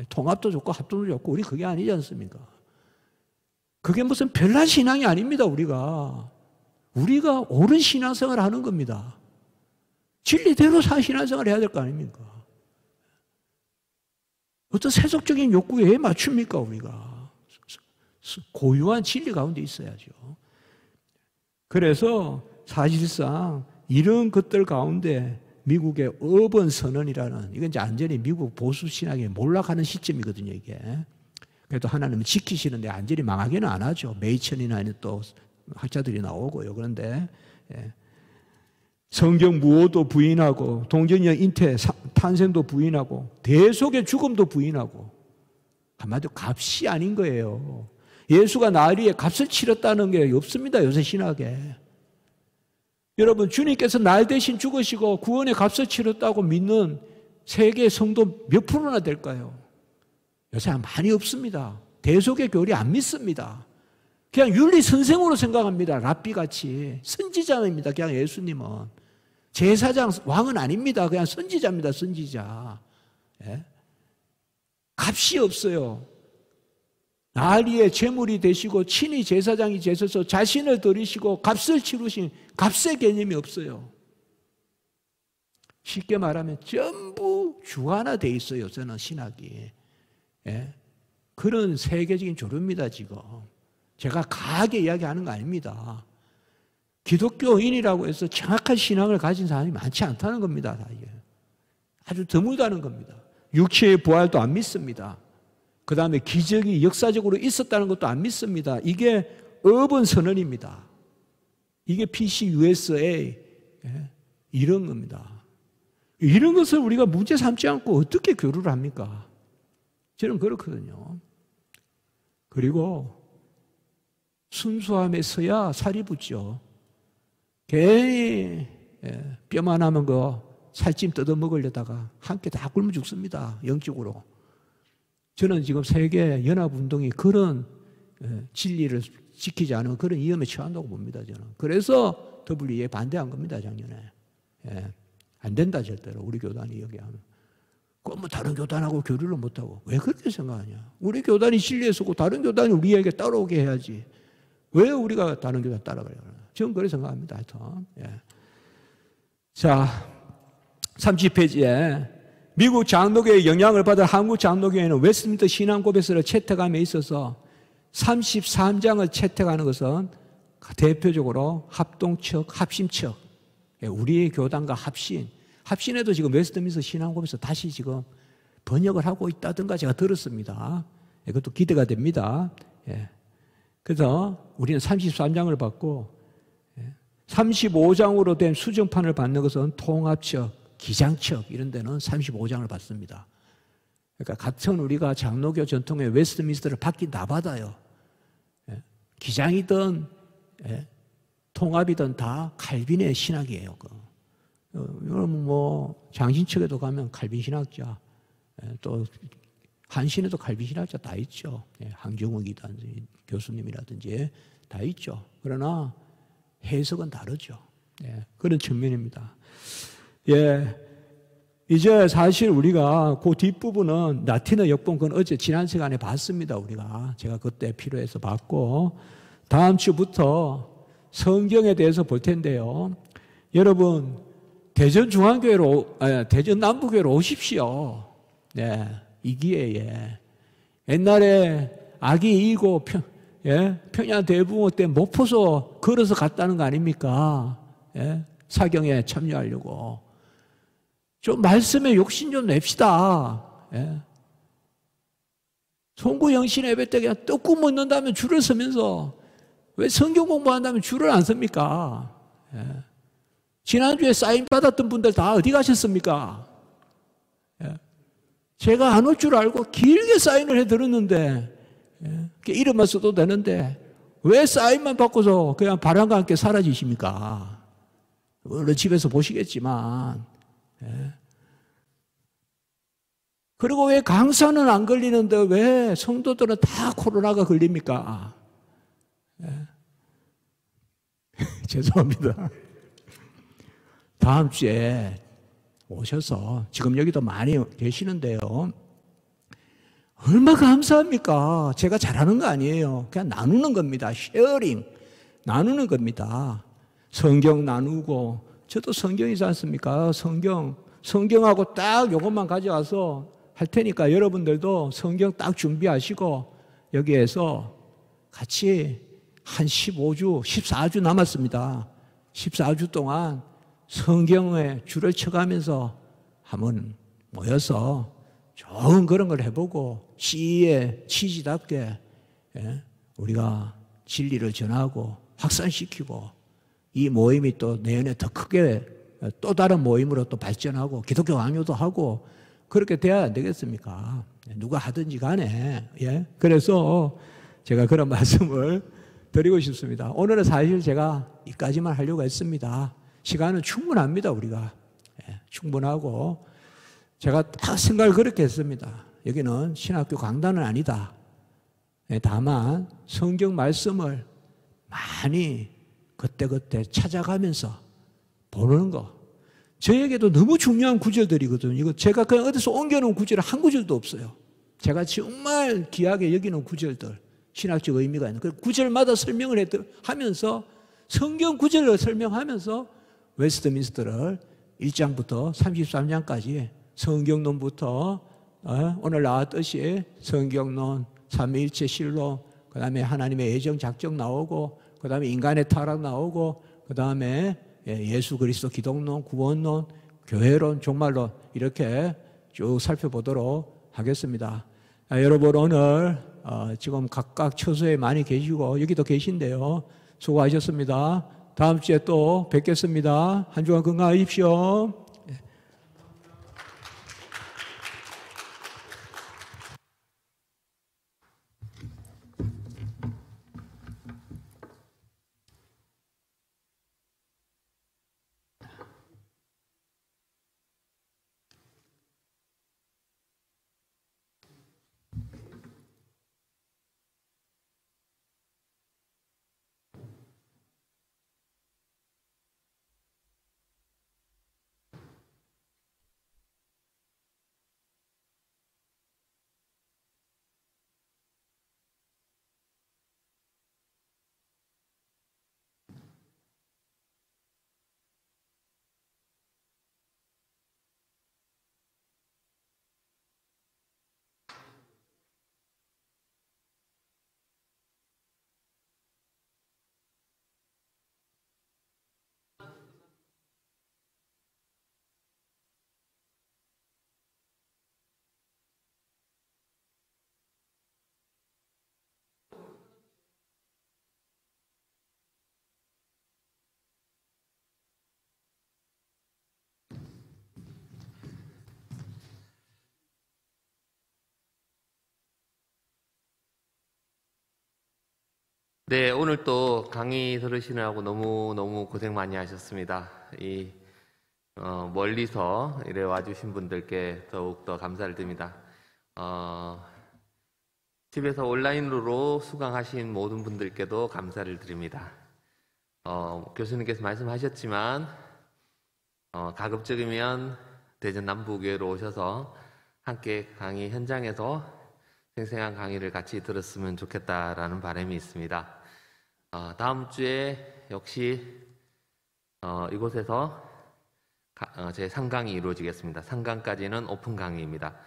통합도 좋고 합동도 좋고 우리 그게 아니지 않습니까? 그게 무슨 별난 신앙이 아닙니다. 우리가 옳은 신앙생활을 하는 겁니다. 진리대로 신앙생활을 해야 될 거 아닙니까? 어떤 세속적인 욕구에 왜 맞춥니까? 우리가 고유한 진리 가운데 있어야죠. 그래서 사실상 이런 것들 가운데 미국의 어번 선언이라는 이건 이제 완전히 미국 보수 신학에 몰락하는 시점이거든요. 이게 그래도 하나님은 지키시는데 완전히 망하게는 안 하죠. 메이천이나 또 학자들이 나오고요. 그런데 성경 무오도 부인하고 동정녀 잉태 탄생도 부인하고 대속의 죽음도 부인하고 한마디로 값이 아닌 거예요. 예수가 날 위해 값을 치렀다는 게 없습니다. 요새 신학에. 여러분, 주님께서 날 대신 죽으시고 구원의 값을 치렀다고 믿는 세계 성도 몇 프로나 될까요? 요새 많이 없습니다. 대속의 교리 안 믿습니다. 그냥 윤리 선생으로 생각합니다. 랍비같이. 선지자입니다. 그냥 예수님은. 제사장, 왕은 아닙니다. 그냥 선지자입니다. 선지자. 예? 값이 없어요. 날 위해 제물이 되시고 친히 제사장이 되셔서 자신을 드리시고 값을 치르신 값의 개념이 없어요. 쉽게 말하면 전부 주관화되어 있어요. 저는 신학이. 예? 그런 세계적인 조류입니다. 지금. 제가 강하게 이야기하는 거 아닙니다. 기독교인이라고 해서 정확한 신앙을 가진 사람이 많지 않다는 겁니다. 아주 드물다는 겁니다. 육체의 부활도 안 믿습니다. 그 다음에 기적이 역사적으로 있었다는 것도 안 믿습니다. 이게 어번 선언입니다. 이게 PC, USA 이런 겁니다. 이런 것을 우리가 문제 삼지 않고 어떻게 교류를 합니까? 저는 그렇거든요. 그리고 순수함에서야 살이 붙죠. 괜히 뼈만 하면 살찜 뜯어 먹으려다가 함께 다 굶어 죽습니다. 영적으로. 저는 지금 세계 연합운동이 그런 진리를 지키지 않으면 그런 위험에 처한다고 봅니다. 저는. 그래서 WE에 반대한 겁니다. 작년에. 안 된다 절대로 우리 교단이 얘기하면. 꼭 뭐 다른 교단하고 교류를 못하고. 왜 그렇게 생각하냐. 우리 교단이 진리에 서고 다른 교단이 우리에게 따라오게 해야지. 왜 우리가 다른 교단 따라가려고 하나. 저는 그렇게 생각합니다. 하여튼. 자, 30페이지에 미국 장로교의 영향을 받은 한국 장로교회는 웨스트민스터 신앙고백서를 채택함에 있어서 33장을 채택하는 것은 대표적으로 합동척, 합심척, 우리 교단과 합신에도 지금 웨스트민스터 신앙고백서 다시 지금 번역을 하고 있다든가 제가 들었습니다. 이것도 기대가 됩니다. 그래서 우리는 33장을 받고 35장으로 된 수정판을 받는 것은 통합척, 기장척 이런 데는 35장을 받습니다. 그러니까 같은 우리가 장로교 전통의 웨스트민스터를 받긴 다 받아요. 기장이든 통합이든 다 칼빈의 신학이에요. 여러분 뭐 장신척에도 가면 칼빈 신학자, 또 한신에도 칼빈 신학자 다 있죠. 황정욱이라든지 교수님이라든지 다 있죠. 그러나 해석은 다르죠. 그런 측면입니다. 이제 사실 우리가 그 뒷부분은 라틴어 역본 그건 어제 지난 시간에 봤습니다. 제가 그때 필요해서 봤고 다음 주부터 성경에 대해서 볼 텐데요. 여러분 대전 중앙교회로 대전 남부교회로 오십시오. 이 기회에 옛날에 아기 이고 평양 대붕어 때 목포서 걸어서 갔다는 거 아닙니까? 사경에 참여하려고. 좀 말씀에 욕심 좀 냅시다. 송구영신 예배 때 그냥 떡국 먹는다면 줄을 서면서 왜 성경 공부한다면 줄을 안 섭니까? 지난주에 사인 받았던 분들 다 어디 가셨습니까? 제가 안 올 줄 알고 길게 사인을 해드렸는데 이름만 써도 되는데 왜 사인만 받고서 그냥 바람과 함께 사라지십니까? 물론 집에서 보시겠지만 그리고 왜 강사는 안 걸리는데 왜 성도들은 다 코로나가 걸립니까? 죄송합니다. 다음 주에 오셔서 지금 여기도 많이 계시는데요. 얼마 감사합니까? 제가 잘하는 거 아니에요. 그냥 나누는 겁니다. 쉐어링. 나누는 겁니다. 성경 나누고 저도 성경이지 않습니까? 성경하고 딱 이것만 가져와서 할 테니까 여러분들도 성경 딱 준비하시고 여기에서 같이 한 15주, 14주 남았습니다. 14주 동안 성경에 줄을 쳐가면서 한번 모여서 좋은 그런 걸 해보고 시의 취지답게 우리가 진리를 전하고 확산시키고 이 모임이 또 내년에 더 크게 또 다른 모임으로 또 발전하고 기독교 강요도 하고 그렇게 돼야 안 되겠습니까? 누가 하든지 간에. 예. 그래서 제가 그런 말씀을 드리고 싶습니다. 오늘은 사실 제가 이까지만 하려고 했습니다. 시간은 충분합니다, 우리가. 예, 충분하고. 제가 딱 생각을 그렇게 했습니다. 여기는 신학교 강단은 아니다. 예, 다만 성경 말씀을 많이 그때그때 찾아가면서 보는 거. 저에게도 너무 중요한 구절들이거든요. 이거 제가 그냥 어디서 옮겨놓은 구절 한 구절도 없어요. 제가 정말 귀하게 여기는 구절들, 신학적 의미가 있는 그 구절마다 설명을 하면서 성경 구절을 설명하면서 웨스트민스터를 1장부터 33장까지 성경론부터 오늘 나왔듯이 성경론, 삼위일체 실론, 그 다음에 하나님의 애정 작정 나오고, 그 다음에 인간의 타락 나오고, 그 다음에 예수 그리스도 기독론, 구원론, 교회론, 종말론 이렇게 쭉 살펴보도록 하겠습니다. 여러분 오늘 지금 각각 처소에 많이 계시고 여기도 계신데요. 수고하셨습니다. 다음 주에 또 뵙겠습니다. 한 주간 건강하십시오. 네, 오늘 또 강의 들으시느라고 너무 고생 많이 하셨습니다. 멀리서 이래 와주신 분들께 더욱더 감사를 드립니다. 집에서 온라인으로 수강하신 모든 분들께도 감사를 드립니다. 교수님께서 말씀하셨지만 가급적이면 대전 남부교회로 오셔서 함께 강의 현장에서 생생한 강의를 같이 들었으면 좋겠다라는 바람이 있습니다. 다음 주에 역시 이곳에서 제 상강이 이루어지겠습니다. 상강까지는 오픈 강의입니다.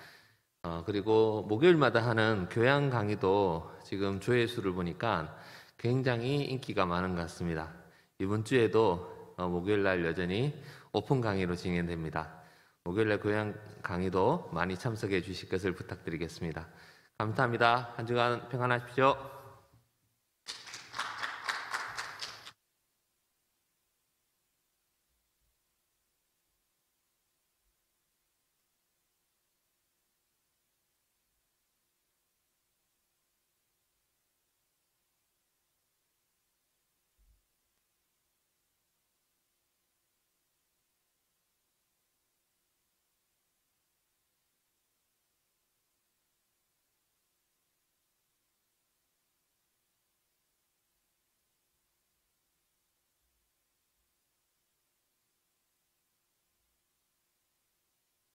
그리고 목요일마다 하는 교양 강의도 지금 조회수를 보니까 굉장히 인기가 많은 것 같습니다. 이번 주에도 목요일날 여전히 오픈 강의로 진행됩니다. 목요일날 교양 강의도 많이 참석해 주실 것을 부탁드리겠습니다. 감사합니다. 한 주간 평안하십시오.